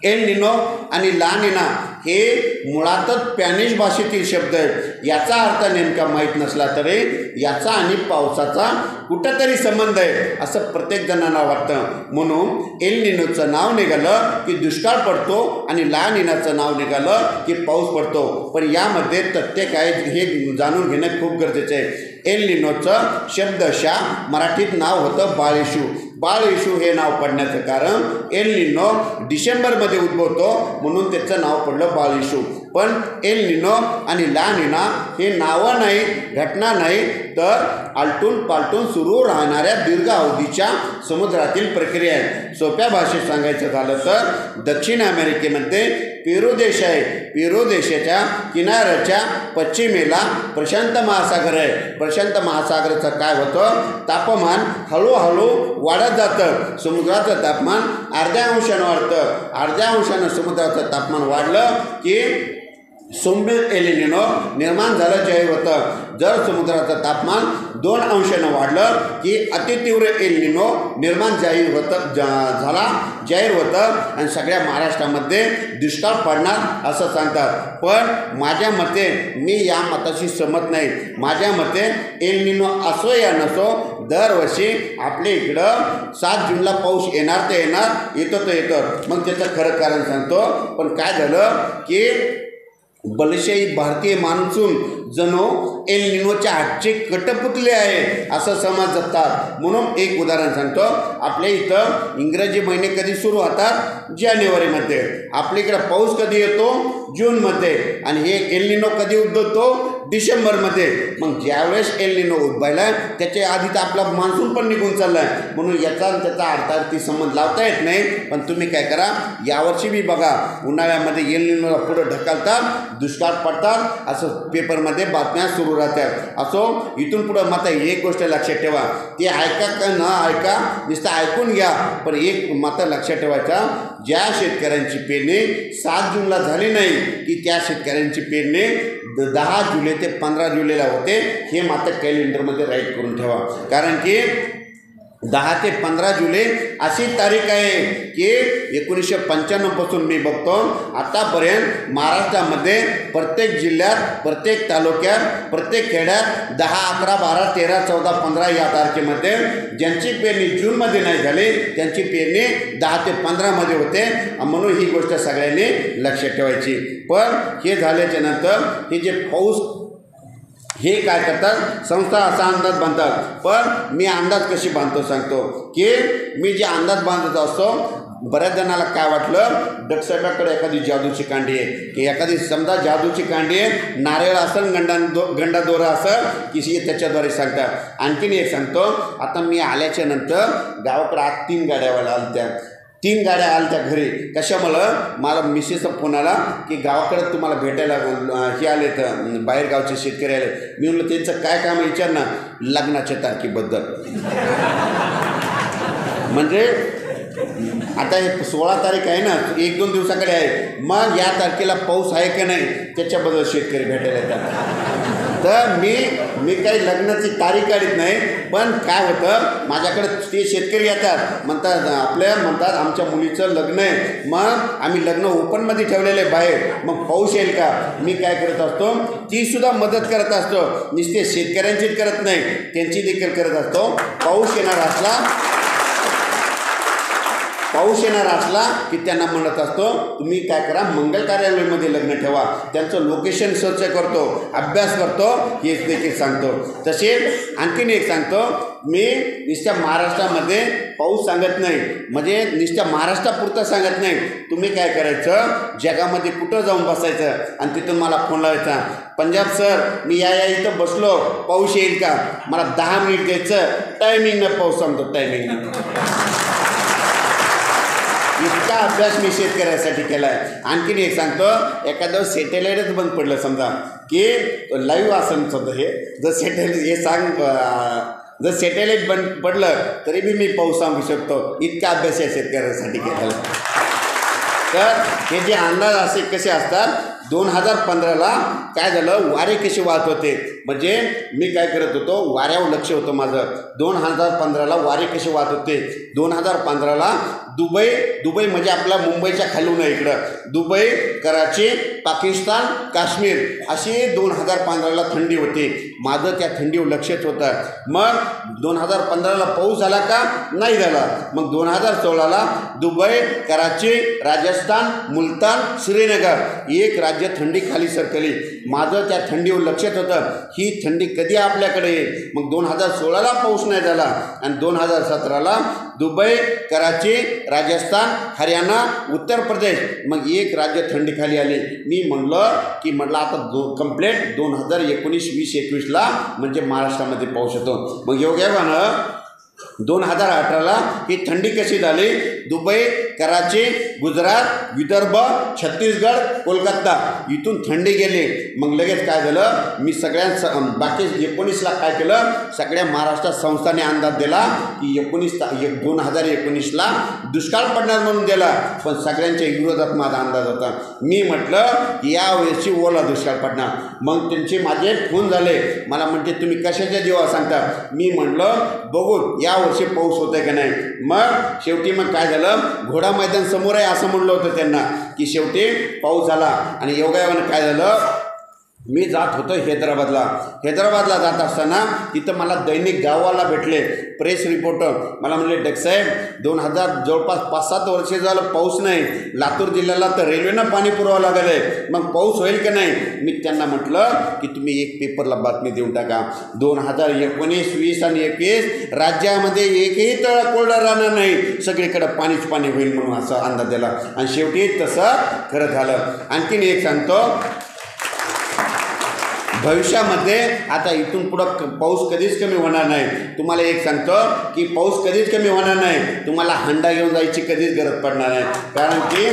एल निनो आणि ला निना हे मुळातच स्पॅनिश भाषेतील शब्द आहेत. याचा अर्थ नेमका माहीत नसला तरी याचा आणि पावसाचा कुठंतरी संबंध आहे असं प्रत्येक जणांना वाटतं. म्हणून एल निनोचं नाव निघालं की दुष्काळ पडतो आणि ला निनाचं नाव निघालं की पाऊस पडतो. पण यामध्ये तथ्य काय हे जाणून घेणं खूप गरजेचं आहे. एल निनोचं शब्दशः मराठीत नाव होतं बाळेशू. बाळेशू हे नाव पडण्याचं कारण एल निनो डिसेंबरमध्ये उद्भवतो म्हणून त्याचं नाव पडलं बाळेशू. पण एल निनो आणि ला निना हे नावं नाही, घटना नाही, तर आलटून पालटून सुरू राहणाऱ्या दीर्घ अवधीच्या समुद्रातील प्रक्रिया आहे. सोप्या भाषेत सांगायचं झालं तर दक्षिण अमेरिकेमध्ये पेरू देश आहे. पेरू देशाच्या किनाऱ्याच्या पश्चिमेला प्रशांत महासागर आहे. प्रशांत महासागराचं काय होतं, तापमान हळूहळू वाढत जातं. समुद्राचं तापमान 0.5 अंशानं वाढतं. 0.5 अंशानं समुद्राचं तापमान वाढलं की सौम्य एल निनो निर्माण झालं जाहीर होतं. जर समुद्राचं तापमान 2 अंशानं वाढलं की अतितीव्र एल निनो निर्माण जाहीर होतं आणि सगळ्या महाराष्ट्रामध्ये दुष्काळ पडणार असं सांगतात. पण माझ्या मते मी या मताशी सहमत नाही. माझ्या मते एल निनो असो या नसो दरवर्षी आपल्या इकडं 7 जूनला पाऊस येणार ते येणार, येतो तर येतो. मग त्याचं खरं कारण सांगतो. पण काय झालं की बलशाही भारतीय मान्सून जणू एल निनोच्या हातचे कटपुतले आहे असं समजतात. म्हणून एक उदाहरण सांगतो. आपल्या इथं इंग्रजी महिने कधी सुरू होतात, जानेवारीमध्ये. आपल्या इकडं पाऊस कधी येतो, जूनमध्ये. आणि हे एल निनो कधी उद्भवतो, डिसेंबरमध्ये. मग ज्यावेळेस एल निनो उद्भवला त्याच्या आधी तर आपला मान्सून पण निघून चालला आहे, म्हणून याचा आणि त्याचा अर्थार्थी संबंध लावता येत नाही. पण तुम्ही काय करा, यावर्षी बी बघा उन्हाळ्यामध्ये एल निनोला पुढं ढकलतात, दुष्काळ पडतात असं पेपरमध्ये पेपरमध्ये बातम्या सुरू राहतात. असो, इथून पुढं मात्र एक गोष्ट लक्षात ठेवा, ते ऐका का न ऐका, नुसतं ऐकून घ्या, पण एक मात्र लक्षात ठेवायचा, ज्या शेतकऱ्यांची पेरणी 7 जूनला झाली नाही की त्या शेतकऱ्यांची पेरणी 10 जुलै ते 15 जुलैला होते. हे मात्र कॅलेंडरमध्ये राईट करून ठेवा. कारण की 10 ते 15 जुलै अशी तारीख आहे की 1995 पासून मी बघतो आतापर्यंत महाराष्ट्रामध्ये प्रत्येक जिल्ह्यात, प्रत्येक तालुक्यात, प्रत्येक खेड्यात 10, 11, 12, 13, 14, 15 या तारखेमध्ये ज्यांची पेरणी जूनमध्ये नाही झाली त्यांची पेरणी 10 ते 15मध्ये होते. म्हणून ही गोष्ट सगळ्यांनी लक्षात ठेवायची. पण हे झाल्याच्या नंतर हे जे पाऊस हे काय करतात, संस्था असा अंदाज बांधतात. पण मी अंदाज कशी बांधतो सांगतो की मी जे अंदाज बांधत असतो, बऱ्याच जणाला काय वाटलं, डॉक्टरसाहेबाकडे एखादी जादूची कांडी आहे की एखादी समजा जादूची कांडी आहे, नारळ असेल, गंडा दोरा असेल की त्याच्याद्वारे सांगतात. आणखीन एक सांगतो, आता मी आल्याच्या नंतर गावाकडे आज 3 गाड्यावाला आल्या. 3 गाड्या आल्या त्या घरी. कशामुळं, मला मिसेसचा फोन आला की गावाकडे तुम्हाला भेटायला हे आले, तर बाहेरगावचे शेतकरी आले. मी म्हणलं त्यांचं काय काम आहे विचार ना, लग्नाच्या तारखेबद्दल. म्हणजे आता हे 16 तारीख आहे ना, 1-2 दिवसाकडे आहे, मग या तारखेला पाऊस आहे का नाही त्याच्याबद्दल शेतकरी भेटायला येतात. तर मी काही लग्नाची तारीख काढत नाही, पण काय होतं, माझ्याकडे ते शेतकरी येतात, म्हणतात आमच्या मुलीचं लग्न आहे, मग आम्ही लग्न ओपनमध्ये ठेवलेलं आहे बाहेर, मग पाऊस येईल का. मी काय करत असतो, तीसुद्धा मदत करत असतो, नुसते शेतकऱ्यांचीच करत नाही, त्यांची देखील करत असतो. पाऊस येणार असला की त्यांना म्हणत असतो, तुम्ही काय करा, मंगल कार्यालयामध्ये लग्न ठेवा, त्यांचं लोकेशन सर्च करतो, अभ्यास करतो, हे देखील सांगतो. तसेच आणखीन एक सांगतो, मी नुसत्या महाराष्ट्रामध्ये पाऊस सांगत नाही, म्हणजे नुसत्या महाराष्ट्रापुरतं सांगत नाही. तुम्ही काय करायचं, जगामध्ये कुठं जाऊन बसायचं आणि तिथून मला फोन लावायचा, पंजाब सर मी या इथं बसलो, पाऊस येईल का, मला 10 मिनिट द्यायचं, टायमिंगनं पाऊस सांगतो, टायमिंगनं. इतका अभ्यास मी शेतकऱ्यासाठी केला आहे. आणखीन एक सांगतो, एखादं सॅटेलाईटच बंद पडलं समजा की लाईव्ह असं समजा, हे जर सॅटेलाईट बंद पडलं तरी मी पाऊस सांगू शकतो. इतका अभ्यास या शेतकऱ्यासाठी केलेला. तर हे जे अंदाज असे कसे असतात, 2015ला काय झालं, वारे कसे वाहत होते, म्हणजे मी काय करत होतो, वाऱ्यावर लक्ष होतं माझं. 2015ला वारे कसे वाहत होते. 2015ला दुबई म्हणजे आपला मुंबईच्या खालून आहे इकडं, दुबई, कराची, पाकिस्तान, काश्मीर अशी 2015ला थंडी होती. माझं त्या थंडीवर लक्षच होतं. मग 2015ला पाऊस झाला का, नाही झाला. मग 2016ला दुबई, कराची, राजस्थान, मुलतान, श्रीनगर एक राज्य थंडी खाली सरकली. माझं त्या थंडीवर लक्षात होतं, ही थंडी कधी आपल्याकडे येईल. मग 2016ला पाऊस नाही झाला आणि 2017ला दुबई, कराची, राजस्थान, हरियाणा, उत्तर प्रदेश मग एक राज्य थंडीखाली आली. मी म्हटलं आता कंप्लेट 2019-20-21ला म्हणजे महाराष्ट्रामध्ये पाऊस येतो. मग योगायोगानं 2018ला ही थंडी कशी झाली, दुबई, कराची, गुजरात, विदर्भ, छत्तीसगड, कोलकाता इथून थंडी गेली. मग लगेच काय झालं, मी बाकी 19ला काय केलं, सगळ्या महाराष्ट्र संस्थांनी अंदाज दिला की 2019ला दुष्काळ पडणार म्हणून दिला, पण सगळ्यांच्या विरोधात माझा अंदाज होता. मी म्हटलं यावर्षी ओला दुष्काळ पडणार. मग त्यांचे माझे फोन झाले, मला म्हणते तुम्ही कशाच्या जीवा सांगता. मी म्हटलं बघू यावर्षी पाऊस होतोय का नाही. मग शेवटी काय झालं, घोडा मैदान समोर आहे असं म्हणलं होतं त्यांना, की शेवटी पाऊस झाला. आणि योगायोगानं काय झालं, मी जात होतो हैदराबादला जात असताना तिथं मला दैनिक गाववाला भेटले, प्रेस रिपोर्टर. मला म्हणले डॉक्टरसाहेब 2000 जवळपास 5-7 वर्षे झालं पाऊस नाही, लातूर जिल्ह्याला तर रेल्वेनं पाणी पुरवावं लागलं आहे, मग पाऊस होईल का नाही. मी त्यांना म्हटलं की तुम्ही एक पेपरला बातमी देऊन टाका, 2019, 20 आणि 21 राज्यामध्ये एकही तळ कोरडं राहणार नाही, सगळीकडे पाणीच पाणी होईल म्हणून असा अंदाज दिला. आणि शेवटी तसं खरं झालं. आणखीन एक सांगतो, भविष्यामध्ये आता इथून पुढं पाऊस कधीच कमी होणार नाही. तुम्हाला एक सांगतो की पाऊस कधीच कमी होणार नाही, तुम्हाला हंडा घेऊन जायची कधीच गरज पडणार नाही. कारण की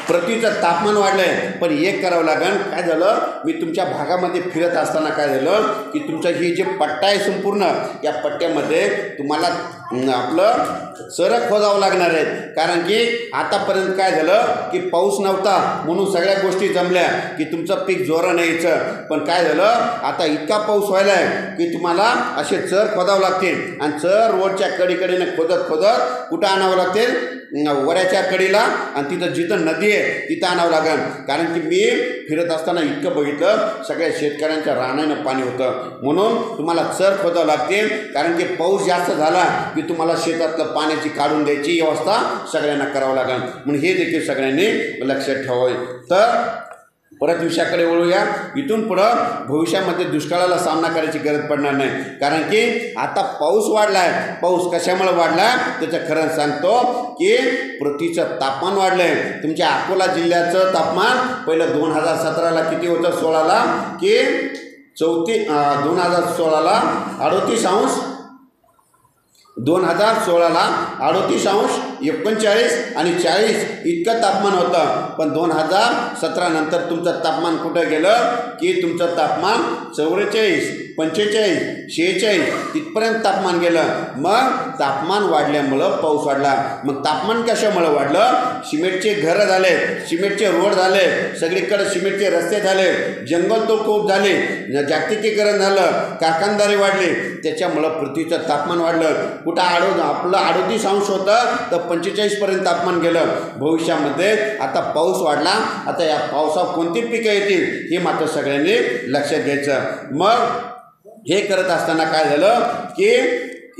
पृथ्वीचं तापमान वाढलं आहे, पण एक करावं लागेल. काय झालं, मी तुमच्या भागामध्ये फिरत असताना काय झालं की तुमचं हे जे पट्टा आहे संपूर्ण, या पट्ट्यामध्ये तुम्हाला आपलं चरं खोदावं लागणार आहेत. कारण की आतापर्यंत काय झालं की पाऊस नव्हता म्हणून सगळ्या गोष्टी जमल्या की तुमचं पीक जोरानं यायचं. पण काय झालं, आता इतका पाऊस व्हायला आहे की तुम्हाला असे चर खोदावं लागतील. आणि चर रोडच्या कडेने खोदत कुठं आणावं लागतील, वड्याच्या कडेला, आणि तिथं जिथं नदी आहे तिथं आणावं लागेल. कारण की मी फिरत असताना इतकं बघितलं, सगळ्या शेतकऱ्यांच्या रानानं पाणी होतं. म्हणून तुम्हाला चर खोदावं लागतील. कारण की पाऊस जास्त झाला की तुम्हाला शेतातलं पाण्याची काढून द्यायची व्यवस्था सगळ्यांना करावं लागेल. म्हणून हे देखील सगळ्यांनी लक्षात ठेवावे. तर परत विषयाकडे वळूया. इथून पुढं भविष्यामध्ये दुष्काळाला सामना करायची गरज पडणार नाही. कारण की आता पाऊस वाढला आहे. पाऊस कशामुळे वाढला आहे त्याचं खरं सांगतो की पृथ्वीचं तापमान वाढलं आहे. तुमच्या अकोला जिल्ह्याचं तापमान पहिलं 2017ला किती होतं, 16ला की 2016ला 38°, 2016ला 38°, 39 आणि 40 इतकं तापमान होतं. पण 2017 नंतर तुमचं तापमान कुठं गेलं की तुमचं तापमान 44, 45, 46 तिथपर्यंत तापमान गेलं. मग तापमान वाढल्यामुळं पाऊस वाढला. मग तापमान कशामुळं वाढलं, सिमेंटचे घरं झाले, सिमेंटचे रोड झाले, सगळीकडे सिमेंटचे रस्ते झाले, जंगलतोड खूप झाले, जागतिकीकरण झालं, कारखानदारी वाढली, त्याच्यामुळं पृथ्वीचं तापमान वाढलं. कुठं आपलं 38° होतं तर 45पर्यंत तापमान गेलं. भविष्यामध्ये आता पाऊस वाढला. आता या पावसात कोणती पिकं येतील हे मात्र सगळ्यांनी लक्षात घ्यायचं. मग हे करत असताना काय झालं की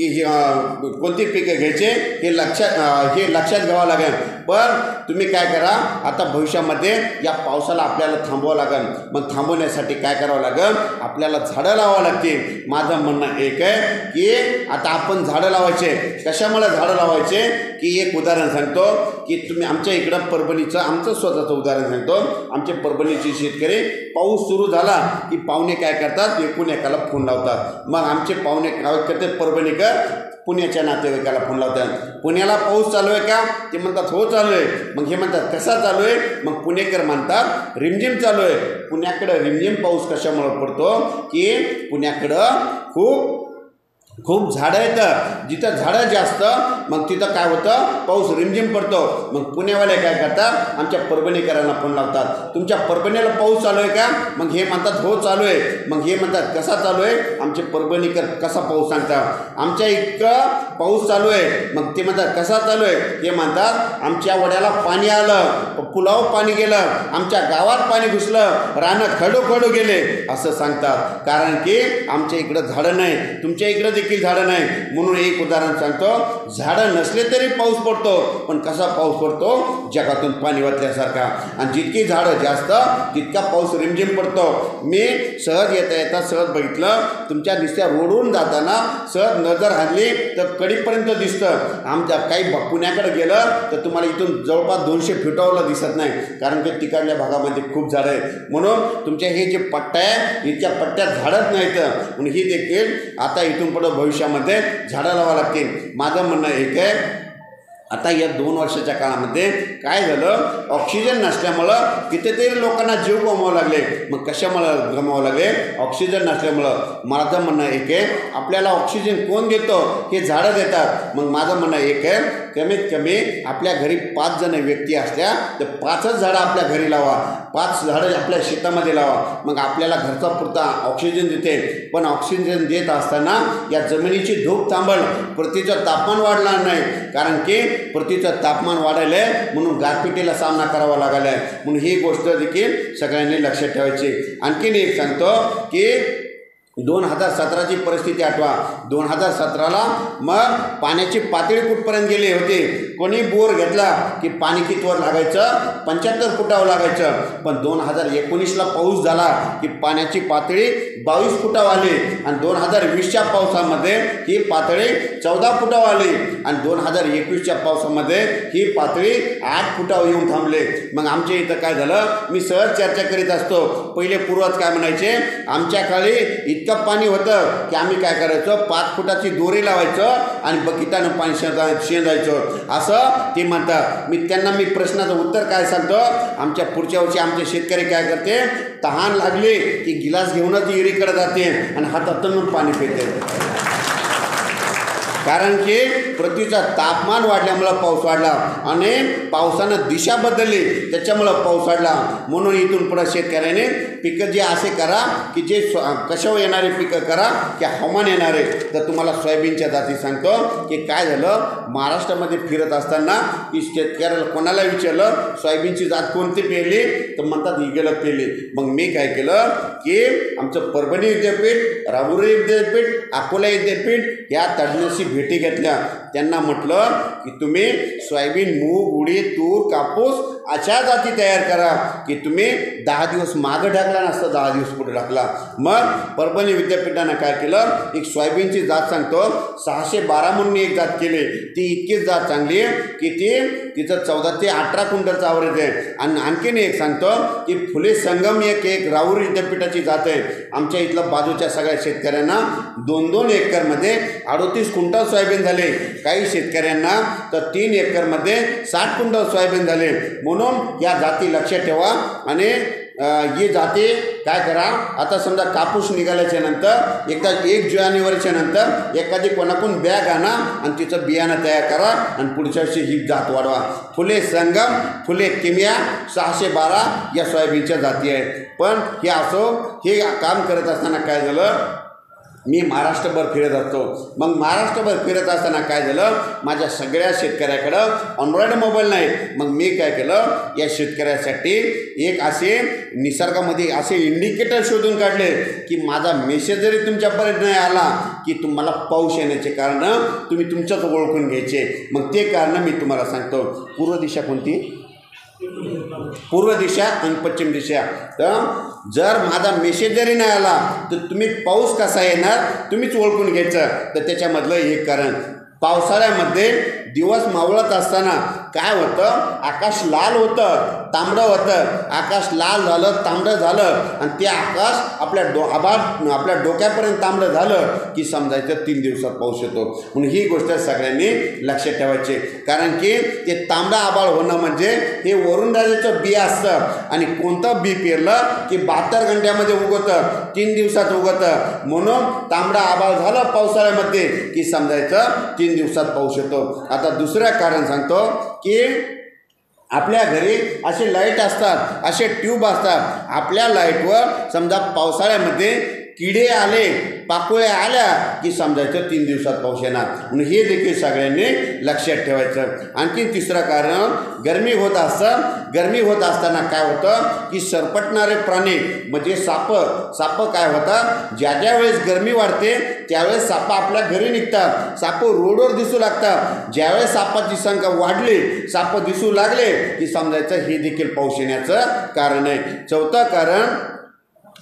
कोणती पिकं घ्यायचे हे लक्षात घ्यावं लागेल. पण तुम्ही काय करा, आता भविष्यामध्ये या पावसाला आपल्याला थांबवावं लागेल. मग थांबवण्यासाठी काय करावं लागेल, आपल्याला झाडं लावावं लागतील. माझं म्हणणं एक आहे की आता आपण झाडं लावायचे. कशामुळे झाडं लावायचे की एक उदाहरण सांगतो की तुम्ही आमच्या इकडं परभणीचं आमचं स्वतःचं उदाहरण सांगतो. आमचे परभणीचे शेतकरी पाऊस सुरू झाला की पाहुणे काय करतात, एकूण एकाला फोन लावतात. मग आमचे पाहुणे काय करतात, परभणीकर पुण्याच्या नातेवाईकाला फोन लावतात. पुण्याला पाऊस चालू आहे का, ते म्हणतात हो चालू आहे. मग हे म्हणतात कसा चालू आहे, मग पुणेकर म्हणतात रिमझिम चालू आहे. पुण्याकडं रिमझिम पाऊस कशामुळे पडतो की पुण्याकडं खूप झाडं येतं. जिथं झाडं जास्त मग तिथं काय होतं, पाऊस रिमझिम पडतो. मग पुणेवाले काय करतात, आमच्या परभणीकरांना फोन लावतात, तुमच्या परभणीला पाऊस चालू आहे का, मग हे म्हणतात हो चालू आहे. मग हे म्हणतात कसा चालू आहे, आमचे परभणीकर कसा पाऊस सांगतात, आमच्या इतकं पाऊस चालू आहे. मग ते म्हणतात कसा चालू आहे, हे म्हणतात आमच्या वड्याला पाणी आलं, पुलावर पाणी गेलं, आमच्या गावात पाणी घुसलं, रानं खडू गेले असं सांगतात. कारण की आमच्या इकडं झाडं नाही, तुमच्या इकडं देखील झाडं नाही. म्हणून एक उदाहरण सांगतो, झाडं नसले तरी पाऊस पडतो. पण कसा पाऊस पडतो, जगातून पाणी वाचल्यासारखा. आणि जितकी झाडं जास्त तितका पाऊस रिमझिम पडतो. मी सहज येता सहज बघितलं, तुमच्या नुसत्या रोडवरून जाताना सहज नजर हाणली तर कडीपर्यंत दिसतं. आमच्या काही पुण्याकडे गेलं तर तुम्हाला इथून जवळपास 200 फुटावरला दिसत नाही. कारण की तिकडल्या भागामध्ये खूप झाडं आहेत. म्हणून तुमच्या हे जे पट्टा आहे इतक्या पट्ट्यात झाडच नाहीत. म्हणून ही देखील आता इथून पुढं भविष्यामध्ये झाडं लावावं लागतील. माझं म्हणणं एक आहे, आता या 2 वर्षाच्या काळामध्ये काय झालं, ऑक्सिजन नसल्यामुळं कितीतरी लोकांना जीव गमवावं लागले. मग कशामुळं गमवावं लागले, ऑक्सिजन नसल्यामुळं. माझं म्हणणं एक आहे, आपल्याला ऑक्सिजन कोण देतो, हे झाडं देतात. मग माझं म्हणणं एक आहे, कमीत कमी आपल्या घरी 5 जण व्यक्ती असल्या तर 5च झाडं आपल्या घरी लावा, 5 झाडं आपल्या शेतामध्ये लावा. मग आपल्याला घरचा पुरता ऑक्सिजन देते. पण ऑक्सिजन देत असताना या जमिनीची धूप थांबल, पृथ्वीचं तापमान वाढणार नाही. कारण की पृथ्वीचं तापमान वाढायला आहे म्हणून गारपिटीला सामना करावा लागला आहे. म्हणून ही गोष्ट देखील सगळ्यांनी लक्षात ठेवायची. आणखीन एक सांगतो की 2017ची परिस्थिती आठवा. 2017ला मग पाण्याची पातळी कुठपर्यंत गेली होती. कोणी बोर घेतला की पाणी कितवर लागायचं, 75 फुटावर लागायचं. पण 2019ला पाऊस झाला की पाण्याची पातळी 22 फुटावर आली. आणि 2020च्या पावसामध्ये ही पातळी 14 फुटावर आली. आणि 2021च्या पावसामध्ये ही पातळी 8 फुटावर येऊन थांबले. मग आमच्या इथं काय झालं, मी सहज चर्चा करीत असतो. पहिले पूर्वज काय म्हणायचे, आमच्या काळी इतकं पाणी होतं की आम्ही काय करायचो 5 फुटाची दोरी लावायचं आणि बकेटानं पाणी शेंदायचं असं ते म्हणतात. मी प्रश्नाचं उत्तर काय सांगतो, आमच्या पुढच्या वर्षी आमचे शेतकरी काय करते, तहान लागली की गिलास घेऊनच विहिरीकडे जाते आणि हातातून पाणी पिते. कारण की पृथ्वीचं तापमान वाढल्यामुळं पाऊस वाढला आणि पावसानं दिशा बदलली त्याच्यामुळं पाऊस वाढला. म्हणून इथून पुढे शेतकऱ्याने पिकं जे असे करा की जे कशावर येणारे पिकं करा की हवामान येणारे. तर तुम्हाला सोयाबीनच्या जाती सांगतो की काय झालं, महाराष्ट्रामध्ये फिरत असताना की शेतकऱ्याला कोणाला विचारलं सोयाबीनची जात कोणती पेरली, तर म्हणतात ही गेलं पेरली. मग मी काय केलं की आमचं परभणी विद्यापीठ, राहुरी विद्यापीठ, अकोला विद्यापीठ या तज्ज्ञांशी भेटी घेतल्या. त्यांना म्हटलं की तुम्ही सोयाबीन, मूग, उडीद, तूर, कापूस अशा जाती तयार करा की तुम्ही 10 दिवस मागं टाकला नसतं, 10 दिवस पुढे टाकला. मग परभणी विद्यापीठानं काय केलं, एक सोयाबीनची जात सांगतो 612 म्हणून एक जात केली. ती इतकीच जात चांगली आहे की तिचं 14 ते 18 क्विंटलचं आवरेज आहे. आणि आणखीन एक सांगतो की फुले संगम एक राहुरी विद्यापीठाची जात आहे. आमच्या इथलं बाजूच्या सगळ्या शेतकऱ्यांना 2-2 एकरमध्ये 38 क्विंटल सोयाबीन झाले. काही शेतकऱ्यांना तर 3 एकरमध्ये 60 क्विंटल सोयाबीन झाले. म्हणून या जाती लक्षात ठेवा. आणि ही जाती काय करा, आता समजा कापूस निघाल्याच्या नंतर एकदा 1 जानेवारीच्या नंतर एखादी कोणाकडून बॅग आणा आणि तिचं बियाणं तयार करा आणि पुढच्या वर्षी ही जात वाढवा. फुले संगम, फुले किमिया 612 या सोयाबीनच्या जाती आहेत. पण हे असो, हे काम करत असताना काय झालं, मी महाराष्ट्रभर फिरत असतो. मग महाराष्ट्रभर फिरत असताना काय झालं, माझ्या सगळ्या शेतकऱ्याकडं अँड्रॉइड मोबाईल नाही. मग मी काय केलं, या शेतकऱ्यासाठी एक असे निसर्गामध्ये असे इंडिकेटर शोधून काढले की माझा मेसेज जरी तुमच्यापर्यंत नाही आला की तुम्हाला पाऊस येण्याचे कारण तुम्ही तुमच्याच ओळखून घ्यायचे. मग ते कारण मी तुम्हाला सांगतो. पूर्व दिशा कोणती, पूर्व दिशा आणि पश्चिम दिशा. तर जर माझा मेसेज जरी नाही आला तर तुम्ही पाऊस कसा येणार तुम्हीच ओळखून घ्यायचं. तर त्याच्यामधलं एक कारण, पावसाळ्यामध्ये दिवस मावळत असताना काय होतं, आकाश लाल होतं, तांबडं होतं. आकाश लाल झालं, तांबडं झालं आणि ते आकाश आपल्या डोक्यापर्यंत तांबडं झालं की समजायचं 3 दिवसात पाऊस येतो. म्हणून ही गोष्ट सगळ्यांनी लक्षात ठेवायची. कारण की ते तांबडं आभाळ होणं म्हणजे हे वरुणराजाचं बी असतं आणि कोणतं बी पेरलं की 72 घंट्यामध्ये उगवतं, 3 दिवसात उगवतं. म्हणून तांबडं आभाळ झालं पावसाळ्यामध्ये की समजायचं 3 दिवसात पाऊस येतो. आता दुसरं कारण सांगतो की आपल्या घरी असे लाईट असतात, असे ट्यूब असतात. आपल्या लाईटवर समजा पावसाळ्यामध्ये किडे आले, पाकोळ्या आल्या की समजायचं 3 दिवसात पाऊस येणार. म्हणून हे देखील सगळ्यांनी लक्षात ठेवायचं. आणखी तिसरं कारण, गरमी होत असतं. गरमी होत असताना काय होतं की सरपटणारे प्राणी म्हणजे साप काय होतात, ज्या वेळेस गरमी वाढते त्यावेळेस साप आपल्या घरी निघतात, साप रोडवर दिसू लागतात. ज्यावेळेस सापाची संख्या वाढली, साप दिसू लागले की समजायचं हे देखील पाऊस येण्याचं कारण आहे. चौथं कारण,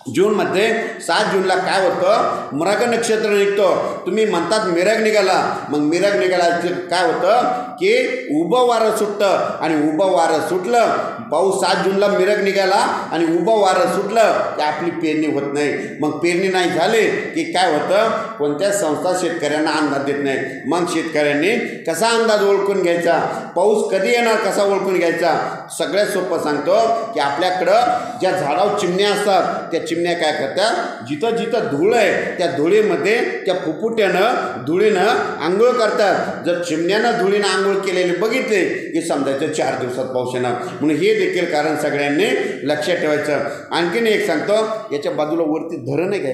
जूनमध्ये 7 जूनला काय होतं, मृग नक्षत्र निघतो. तुम्ही म्हणतात मिरग निघाला. मग मिरग निघाला काय होतं की उभं वारं सुटतं आणि उभं वारं सुटलं, पाऊस 7 जूनला मिरग निघाला आणि उभं वारं सुटलं की आपली पेरणी होत नाही. मग पेरणी नाही झाली की काय होतं, कोणत्या संस्था शेतकऱ्यांना अंदाज देत नाही. मग शेतकऱ्यांनी कसा अंदाज ओळखून घ्यायचा, पाऊस कधी येणार कसा ओळखून घ्यायचा, सगळ्यात सोपं सांगतो की आपल्याकडं ज्या झाडावर चिमण्या असतात त्या चिमण्या काय करतात, जिथं जिथं धूळ आहे त्या धुळीमध्ये त्या फुफुट्यानं धुळीनं आंघोळ करतात. जर चिमण्यानं धुळीनं आंघोळ केलेले बघितले की समजायचं 4 दिवसात पाऊस येणार. म्हणून हे देखील कारण सगळ्यांनी लक्षात ठेवायचं. आणखीन एक सांगतो, याच्या बाजूला वरती धरण आहे काय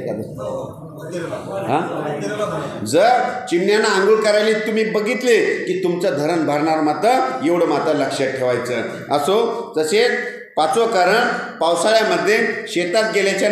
जर चिमण्यानं आंघोळ करायला तुम्ही बघितले की तुमचं धरण भरणार मात्र, एवढं मात्र लक्षात ठेवायचं. असो, तसेच 5वं कारण, पावसाळ्यामध्ये शेतात गेल्याच्या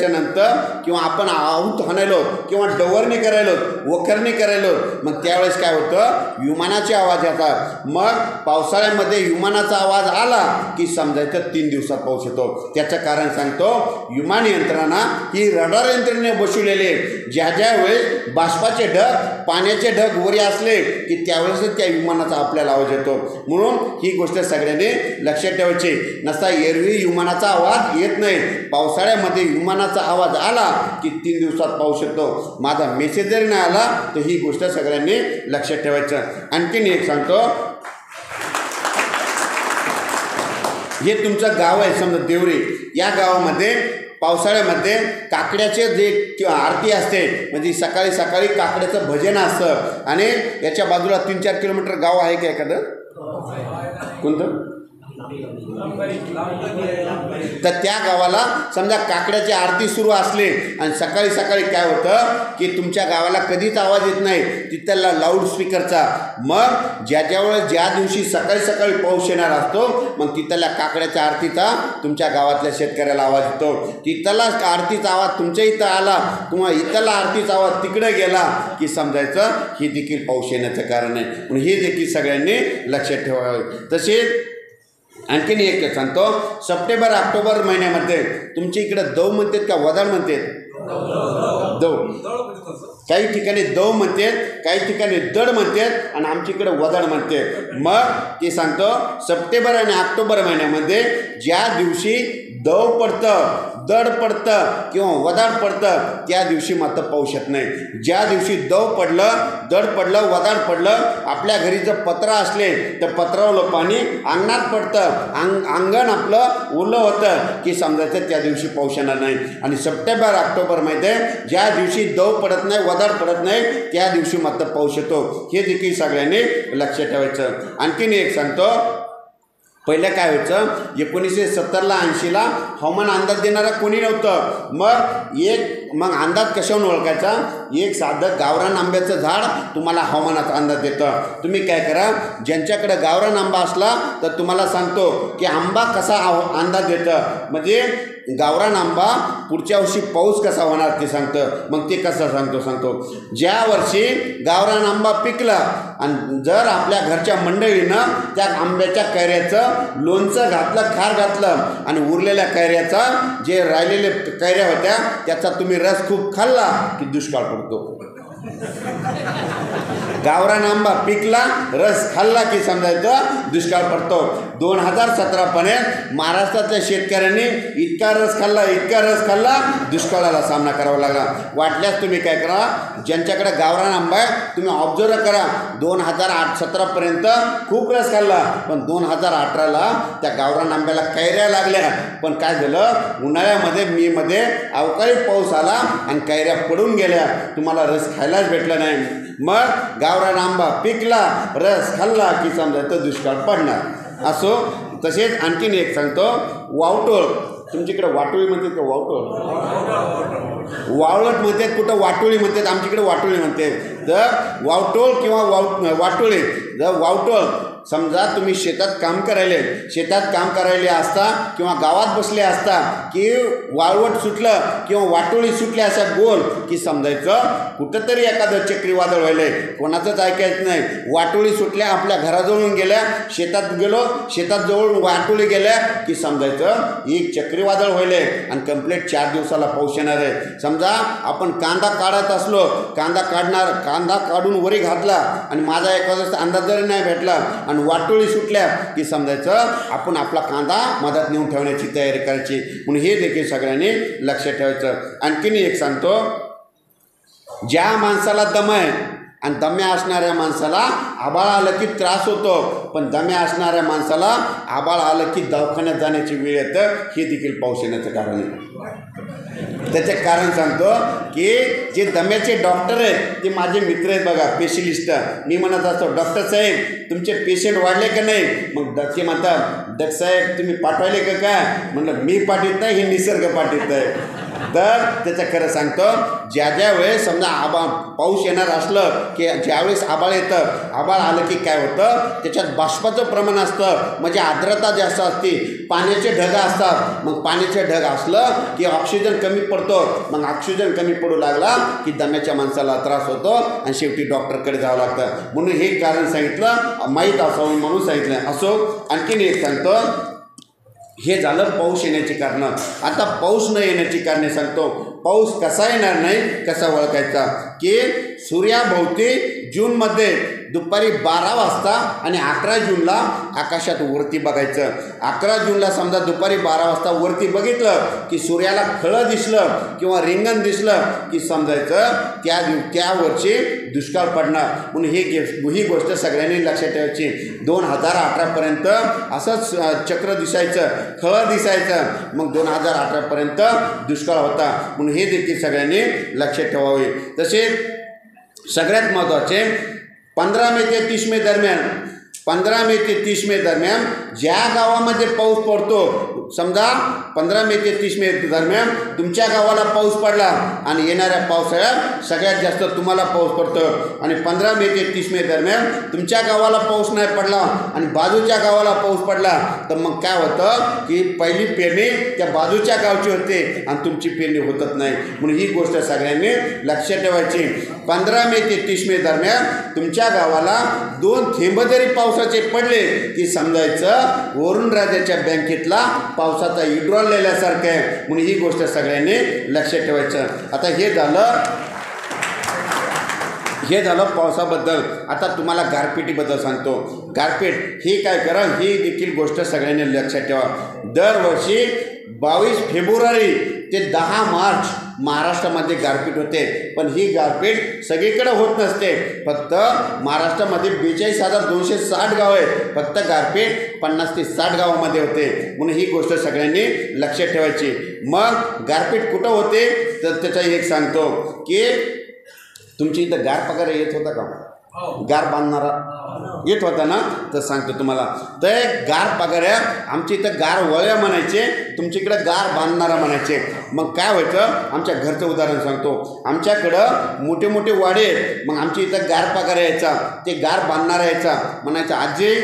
नंतर किंवा आपण आऊत हाणायलो किंवा डवरणी करायलो, वखरणी करायलो, मग त्यावेळेस काय होतं, विमानाचे आवाज येतात. मग पावसाळ्यामध्ये विमानाचा आवाज आला की समजायचं 3 दिवसात पाऊस येतो. त्याचं कारण सांगतो, विमान यंत्रणा ही रडार यंत्रणेने बसवलेले. ज्या वेळेस बाष्पाचे ढग, पाण्याचे ढग वरी असले की त्यावेळेस त्या विमानाचा आपल्याला आवाज येतो. म्हणून ही गोष्ट सगळ्यांनी लक्षात लक्षात ठेवायचे. नसता एरवी विमानाचा आवाज येत नाही, पावसाळ्यामध्ये विमानाचा आवाज आला की 3 दिवसात पाऊस येतो. माझा मेसेज जरी नाही आला तर ही गोष्ट सगळ्यांनी लक्षात ठेवायचं. आणखीन एक सांगतो, हे तुमचं गाव आहे समजा देवरी, या गावामध्ये पावसाळ्यामध्ये काकड्याचे जे आरती असते, म्हणजे सकाळी सकाळी काकड्याचं भजन असतं. आणि याच्या बाजूला 3-4 किलोमीटर गाव आहे का एखादं, कोणतं, तर त्या गावाला समजा काकड्याची आरती सुरू असली आणि सकाळी सकाळी काय होतं की तुमच्या गावाला कधीच आवाज येत नाही, तिथला लाऊडस्पीकरचा. मग ज्या दिवशी सकाळी सकाळी पाऊस येणार असतो, मग तिथल्या काकड्याच्या आरतीचा तुमच्या गावातल्या शेतकऱ्याला आवाज येतो. तिथला आरतीचा आवाज तुमच्या इथं आला किंवा इथला आरतीचा आवाज तिकडे गेला की समजायचं हे देखील पाऊस येण्याचं कारण आहे. म्हणून हे देखील सगळ्यांनी लक्षात ठेवावे. तसेच आणखीन एक सांगतो, सप्टेंबर ऑक्टोबर महिन्यामध्ये तुमच्या इकडे दव म्हणतात का वदाड म्हणतात? दव, काही ठिकाणी दव म्हणतात, काही ठिकाणी दड म्हणतात आणि आमच्या इकडे वदाड म्हणते. मग ते सांगतो, सप्टेंबर आणि ऑक्टोबर महिन्यामध्ये ज्या दिवशी दव पडतं, दड पडतं किंवा वदाड पडतं, त्या दिवशी मात्र पाऊस येत नाही. ज्या दिवशी दव पडलं, दड पडलं, वदाड पडलं, आपल्या घरी जर पत्रा असले तर पत्रावलं पाणी अंगणात पडतं, अंगण आपलं ओलं होतं की समजायचं त्या दिवशी पाऊस येणार नाही. आणि सप्टेंबर ऑक्टोबरमध्ये ज्या दिवशी दव पडत नाही, वदाड पडत नाही, त्या दिवशी मात्र पाऊस येतो. हे देखील सगळ्यांनी लक्षात ठेवायचं. आणखीन एक सांगतो, पहिलं काय व्हायचं, 1970ला 80ला हवामान अंदाज देणारा कोणी नव्हतं. मग अंदाज कशावरून ओळखायचा, एक साधं गावरान आंब्याचं झाड तुम्हाला हवामानाचा अंदाज देतं. तुम्ही काय करा, ज्यांच्याकडे गावरान आंबा असला तर तुम्हाला सांगतो की आंबा कसा अंदाज देतं, म्हणजे गावरान आंबा पुढच्या वर्षी पाऊस कसा होणार ते सांगतं. मग ते कसं सांगतो, ज्या वर्षी गावरान आंबा पिकला आणि जर आपल्या घरच्या मंडळीनं त्या आंब्याच्या कैऱ्याचं लोणचं घातलं, खार घातलं आणि उरलेल्या कैऱ्याचा जे राहिलेले कैऱ्या होत्या त्याचा तुम्ही रस खूप खाल्ला की दुष्काळ पडतो. गावरान आंबा पिकला, रस खाल्ला की समजायचं दुष्काळ पडतो. 2017 महाराष्ट्रातल्या शेतकऱ्यांनी इतका रस खाल्ला दुष्काळाला सामना करावा लागला. वाटल्यास तुम्ही काय करा, ज्यांच्याकडे गावरान आंबा आहे तुम्ही ऑब्झर्व करा, 2017 खूप रस खाल्ला, पण 2018ला त्या गावरान आंब्याला कैऱ्या लागल्या. पण काय झालं, उन्हाळ्यामध्ये मेमध्ये अवकाळी पाऊस आला आणि कैऱ्या पडून गेल्या, तुम्हाला रस खायलाच भेटला नाही. मग गावरान आंबा पिकला, रस खाल्ला की समजायचं दुष्काळ पडणार. असो. तसेच आणखीन एक सांगतो, वावटोळ, तुमच्याकडे वाटोळी म्हणतात का, वावळट म्हणतात, कुठं वाटोळी म्हणतात, आमच्याकडे वाटोळी म्हणतात. तर वावटोळ किंवा वाटोळी, जर वावटोळ समजा तुम्ही शेतात काम करायले असता किंवा गावात बसले असता की वाळवट सुटलं किंवा वाटोळी सुटल्या अशा गोल की समजायचं कुठंतरी एखादं चक्रीवादळ व्हायलंय, कोणाचंच ऐकायचं नाही. वाटोळी सुटल्या, आपल्या घराजवळून गेल्या, शेतात गेलो, शेतात जवळ वाटोळी गेल्या की समजायचं एक चक्रीवादळ व्हायलंय आणि कंप्लीट 4 दिवसाला पाऊस येणार आहे. समजा आपण कांदा काढत असलो, कांदा काढून वरी घातला आणि माझा एखादा अंदाज जरी नाही भेटला आणि वाटोळी सुटल्या की समजायचं आपण आपला कांदा मधात नेऊन ठेवण्याची तयारी करायची. म्हणून हे देखील सगळ्यांनी लक्षात ठेवायचं. आणखीन एक सांगतो, ज्या माणसाला दम आहे आणि दम्या असणाऱ्या माणसाला आबाळ आलं की त्रास होतो, पण दम्या असणाऱ्या माणसाला आबाळ आलं की दवाखान्यात जाण्याची वेळ येतं. हे देखील पाऊस येण्याचं कारण आहे. त्याचे कारण सांगतो की जे दम्याचे डॉक्टर आहेत ते माझे मित्र आहेत बघा, स्पेशलिस्ट. मी म्हणत असतो, डॉक्टर साहेब तुमचे पेशंट वाढले का नाही? मग ते म्हणतात, डॉक्टर साहेब तुम्ही पाठवायले का काय? म्हणलं मी पाठवत नाही, हे निसर्ग पाठवत आहे. तर त्याचं खरं सांगतो, ज्या वेळेस समजा पाऊस येणार असलं की ज्यावेळेस आबाळ येतं, आबाळ आलं की काय होतं, त्याच्यात बाष्पाचं प्रमाण असतं, म्हणजे आर्द्रता जास्त असते, पाण्याचे ढग असतात. मग पाण्याचे ढग असलं की ऑक्सिजन कमी पडतो, मग ऑक्सिजन कमी पडू लागला की दम्याच्या माणसाला त्रास होतो आणि शेवटी डॉक्टरकडे जावं लागतं. म्हणून हे कारण सांगितलं, माहीत असावं म्हणून सांगितलं. असो. आणखीन एक सांगतो, हे झालं पाऊस येण्याची कारणं. आता पाऊस न येण्याची कारणे सांगतो. पाऊस कसा येणार नाही, कसा ओळखायचा, की सूर्याभोवती जूनमध्ये दुपारी 12 वाजता आणि 11 जूनला आकाशात वरती बघायचं. 11 जूनला समजा दुपारी 12 वाजता वरती बघितलं की सूर्याला खळं दिसलं किंवा रिंगण दिसलं की समजायचं त्यावरची दुष्काळ पडणार. म्हणून ही गोष्ट सगळ्यांनी लक्षात ठेवायची. 2018पर्यंत असंच चक्र दिसायचं, खळं दिसायचं, मग 2018पर्यंत दुष्काळ होता. म्हणून हे देखील सगळ्यांनी लक्षात ठेवावे. तसेच सगळ्यात महत्त्वाचे 15 मे ते 30 मे दरम्यान 15 मे ते 30 मे दरम्यान ज्या गावामध्ये पाऊस पडतो, समजा 15 मे ते 30 मे दरम्यान तुमच्या गावाला पाऊस पडला आणि येणाऱ्या पावसाळ्यात सगळ्यात जास्त तुम्हाला पाऊस पडतो, आणि 15 मे ते 30 मे दरम्यान तुमच्या गावाला पाऊस नाही पडला आणि बाजूच्या गावाला पाऊस पडला, तर मग काय होतं की पहिली पेरणी त्या बाजूच्या गावची होते आणि तुमची पेरणी होतच नाही. म्हणून ही गोष्ट सगळ्यांनी लक्षात ठेवायची. 15 मे ते 30 मे दरम्यान तुमच्या गावाला 2 थेंब जरी पावसाचे पडले की समजायचं वरुण राजाच्या बँकेतला पावसाचा विड्रॉल लिहिल्यासारखं आहे. म्हणून ही गोष्ट सगळ्यांनी लक्षात ठेवायचं. आता हे झालं पावसाबद्दल. आता तुम्हाला गारपिटीबद्दल सांगतो. गारपीट ही काय करा, ही देखील गोष्ट सगळ्यांनी लक्षात ठेवा. दरवर्षी 22 फेब्रुवारी ते 10 मार्च महाराष्ट्रामध्ये गारपीट होते. पण ही गारपीट सगळीकडे होत नसते. फक्त महाराष्ट्रामध्ये 42,260 गाव आहेत. फक्त गारपीट 50 ते 60 गावामध्ये होते. म्हणून ही गोष्ट सगळ्यांनी लक्षात ठेवायची. मग गारपीट कुठं होते तर त्याचा एक सांगतो की तुमची इथं गार पगार येत होता का? गार बांधणारा येत होता ना? तर सांगतो तुम्हाला. तर गार पगाऱ्या आमच्या इथं गार वळ्या म्हणायचे, तुमच्या इकडं गार बांधणारा म्हणायचे. मग काय व्हायचं, आमच्या घरचं उदाहरण सांगतो. आमच्याकडं मोठे मोठे वाडे आहेत. मग आमच्या इथं गार पगार यायचा, ते गार बांधणारा यायचा. म्हणायचा आजी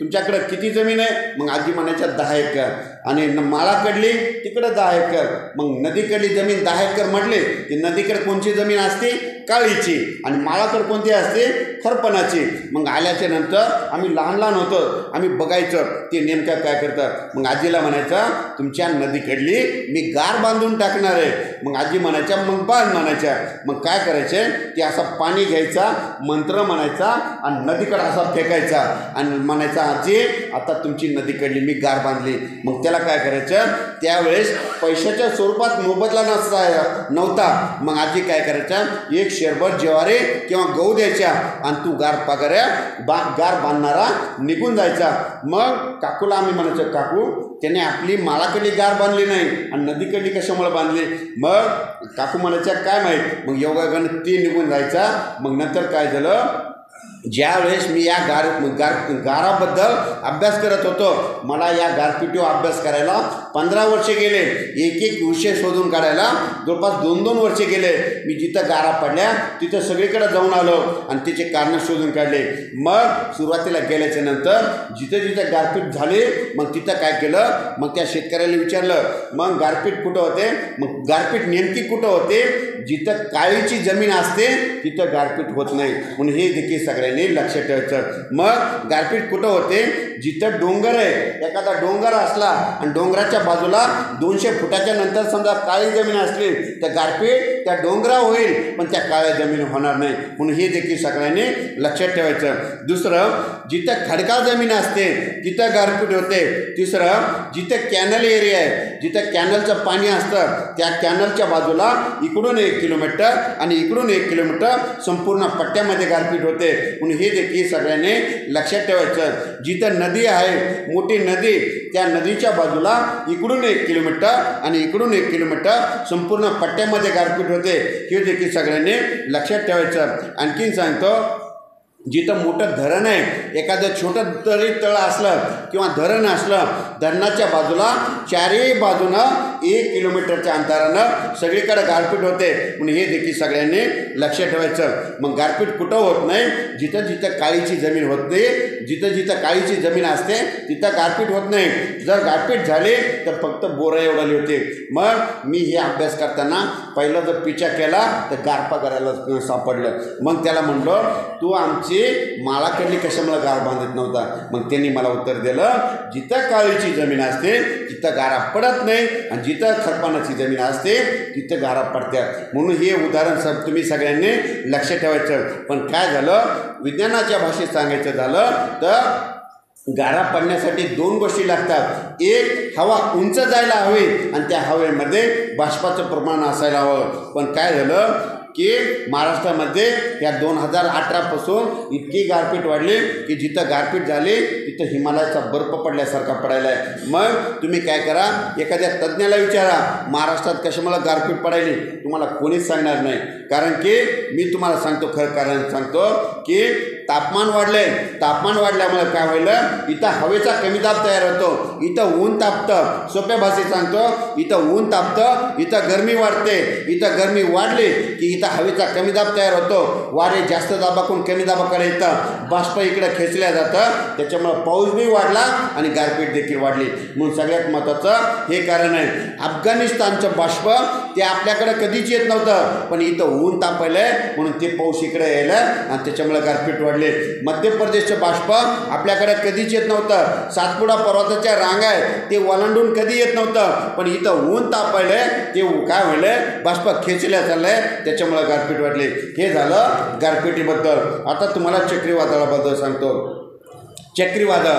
तुमच्याकडं किती जमीन आहे? मग आजी म्हणायच्या 10 एकर. आणि माळाकडली तिकडं 10 एकर. मग नदीकडली जमीन 10 एकर म्हटली की नदीकडे कोणची जमीन असते? काळीची. आणि माळाकडे कोणती असते? खरपणाची. मग आल्याच्या नंतर आम्ही लहान लहान होतो, आम्ही बघायचं ते नेमकं काय करतात. मग आजीला म्हणायचं तुमच्या नदीकडली मी गार बांधून टाकणार आहे. मग आजी म्हणायच्या मग बांध म्हणायच्या. मग काय करायचे ते असं पाणी घ्यायचा, मंत्र म्हणायचा आणि नदीकडे असा फेकायचा आणि म्हणायचा आजी आता तुमची नदीकडली मी गार बांधली. मग त्याला काय करायचं, त्यावेळेस पैशाच्या स्वरूपात मोबदला नव्हता. मग आजी काय करायचं, एक शेरभर ज्वारी किंवा गहू द्यायच्या आणि तू गार पगाऱ्या गार बांधणारा निघून जायचा. मग काकूला आम्ही म्हणायचं काकू त्याने आपली माळाकडली गार बांधली नाही आणि नदीकडली कशामुळे बांधली? मग काकू म्हणायच्या काय माहीत. मग योगागण ती निघून जायचा. मग नंतर काय झालं, ज्यावेळेस मी या गाराबद्दल अभ्यास करत होतो, मला या गारपिटीवर अभ्यास करायला 15 वर्षे गेले. एक विषय शोधून काढायला जवळपास 2-2 वर्षे गेले. मी जिथं गारा पडल्या तिथं सगळीकडे जाऊन आलो आणि त्याचे कारणं शोधून काढले. मग सुरुवातीला गेल्याच्या नंतर जिथं गारपीट झाली मग तिथं काय केलं, मग त्या शेतकऱ्याला विचारलं मग गारपीट कुठं होते? मग गारपीट नेमकी कुठं होते? जिथं काळीची जमीन असते तिथं गारपीट होत नाही. म्हणून हे देखील सगळ्यांनी लक्षात ठेवायचं. मग गारपीट कुठं होते? जिथं डोंगर आहे, एखादा डोंगर असला आणि डोंगराच्या बाजूला 200 फुटाच्या नंतर समजा काळी जमीन असली तर गारपीट त्या डोंगरा होईल पण त्या काळ्या जमीन होणार नाही. म्हणून हे देखील सगळ्यांनी लक्षात ठेवायचं. दुसरं, जिथं खडकाळ जमीन असते तिथं गारपीट होते. तिसरं, जिथं कॅनल एरिया आहे, जिथं कॅनलचं पाणी असतं त्या कॅनलच्या बाजूला इकडून 1 किलोमीटर आणि इकडून 1 किलोमीटर संपूर्ण पट्ट्यामध्ये गारपीट होते. म्हणून हे देखील सगळ्यांनी लक्षात ठेवायचं. जिथं नदी आहे, मोठी नदी, त्या नदीच्या बाजूला इकडून 1 किलोमीटर आणि इकडून 1 किलोमीटर संपूर्ण पट्ट्यामध्ये गारपीट होते. हे देखील सगळ्यांनी लक्षात ठेवायचं. आणखीन सांगतो, जिथं मोठं धरण आहे, एखादं छोटं तरी तळ असलं किंवा धरण असलं, धरणाच्या बाजूला चारही बाजूनं 1 किलोमीटरच्या अंतरानं सगळीकडे गारपीट होते. म्हणून हे देखील सगळ्यांनी लक्षात ठेवायचं. मग गारपीट कुठं होत नाही? जिथं काळीची जमीन होत नाही, जिथं काळीची जमीन असते तिथं गारपीट होत नाही. जर गारपीट झाली तर फक्त बोरं एवढाली होते. मग मी हे अभ्यास करताना पहिला जर पिचा केला तर गारपा करायला सापडलं. मग त्याला म्हणलो तू आमची माळाकडली कशामुळे गार बांधत नव्हता? मग त्यांनी मला उत्तर दिलं जिथं काळीची जमीन असते तिथं गारा पडत नाही आणि जिथं खरपानाची जमीन असते तिथं गारा पडतात. म्हणून हे उदाहरण तुम्ही सगळ्यांनी लक्ष ठेवायचं. पण काय झालं, विज्ञानाच्या भाषेत सांगायचं झालं तर गारा पडण्यासाठी 2 गोष्टी लागतात. एक, हवा उंच जायला हवी आणि त्या हवेमध्ये बाष्पाचं प्रमाण असायला हवं. पण काय झालं की महाराष्ट्रामध्ये या 2018पासून इतकी गारपीट वाढली की जिथं गारपीट झाली तिथं हिमालयाचा बर्फ पडल्यासारखा पडायला आहे. मग तुम्ही काय करा, एखाद्या तज्ज्ञाला विचारा महाराष्ट्रात कशामुळे गारपीट पडायली, तुम्हाला कोणीच सांगणार नाही. कारण की मी तुम्हाला सांगतो, खरं कारण सांगतो की तापमान वाढले. तापमान वाढल्यामुळे काय होईल, इथं हवेचा कमी दाब तयार होतो, इथं ऊन तापतं. सोप्या भाषेत सांगतो, इथं ऊन तापतं, इथं गरमी वाढते. इथं गरमी वाढली की इथं हवेचा कमी दाब तयार होतो, वारे जास्त दाबाकडून कमी दाबाकडे येतं, बाष्प इकडे खेचल्या जातं, त्याच्यामुळं पाऊस बी वाढला आणि गारपीट देखील वाढली. म्हणून सगळ्यात महत्त्वाचं हे कारण आहे. अफगाणिस्तानचं बाष्प ते आपल्याकडे कधीच येत नव्हतं, पण इथं ऊन तापलंय म्हणून ते पाऊस इकडे यायला आणि त्याच्यामुळे गारपीट वाढले. मध्य प्रदेशचं बाष्प आपल्याकडे कधीच येत नव्हतं, सातपुडा पर्वताच्या रांगा आहे ते ओलांडून कधी येत नव्हतं, पण इथं ऊन तापलंय ते काय व्हायलंय, बाष्प खेचल्या चाललंय, त्याच्यामुळे गारपीट वाढली. हे झालं गारपिटीबद्दल. आता तुम्हाला चक्रीवादळाबद्दल सांगतो. चक्रीवादळ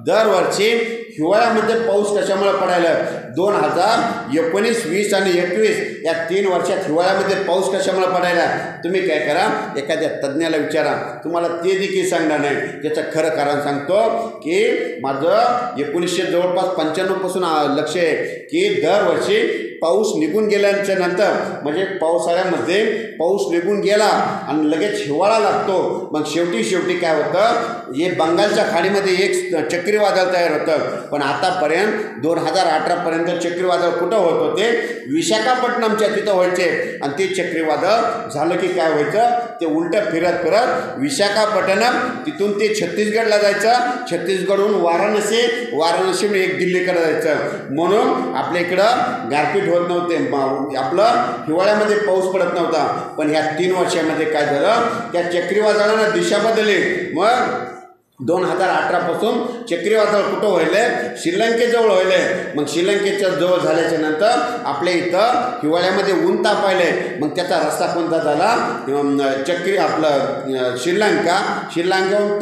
दरवर्षी हिवाळ्यामध्ये पाऊस कशामुळे पडायला, 2019, 20 आणि 21 या 3 वर्षात हिवाळ्यामध्ये पाऊस कशामुळे पडायला, तुम्ही काय करा, एखाद्या तज्ज्ञाला विचारा, तुम्हाला ते देखील सांगणार नाही. त्याचं खरं कारण सांगतो की माझं 1995 जवळपास लक्ष आहे की दरवर्षी पाऊस निघून गेल्याच्या नंतर, म्हणजे पावसाळ्यामध्ये पाऊस निघून गेला आणि लगेच हिवाळा लागतो, मग शेवटी काय होतं, हे बंगालच्या खाडीमध्ये एक चक्रीवादळ तयार होतं. पण आतापर्यंत 2018पर्यंत चक्रीवादळ कुठं होत होते, विशाखापट्टणमच्या तिथं व्हायचे. आणि ते चक्रीवादळ झालं की काय व्हायचं, ते उलटं फिरत विशाखापट्टणम तिथून ते छत्तीसगडला जायचं, छत्तीसगडहून वाराणसीहून एक दिल्लीकडे जायचं. म्हणून आपल्या इकडं गारपीट होत नव्हते, आपलं हिवाळ्यामध्ये पाऊस पडत नव्हता. पण ह्या 3 वर्षामध्ये काय झालं, त्या चक्रीवादळानं दिशा बदलली. मग 2018पासून चक्रीवादळ कुठं व्हायले, श्रीलंकेजवळ व्हायले. मग श्रीलंकेच्या जवळ झाल्याच्या नंतर आपल्या इथं हिवाळ्यामध्ये ऊन तापायले. मग त्याचा रस्ता कोणता झाला, आपलं श्रीलंकाहून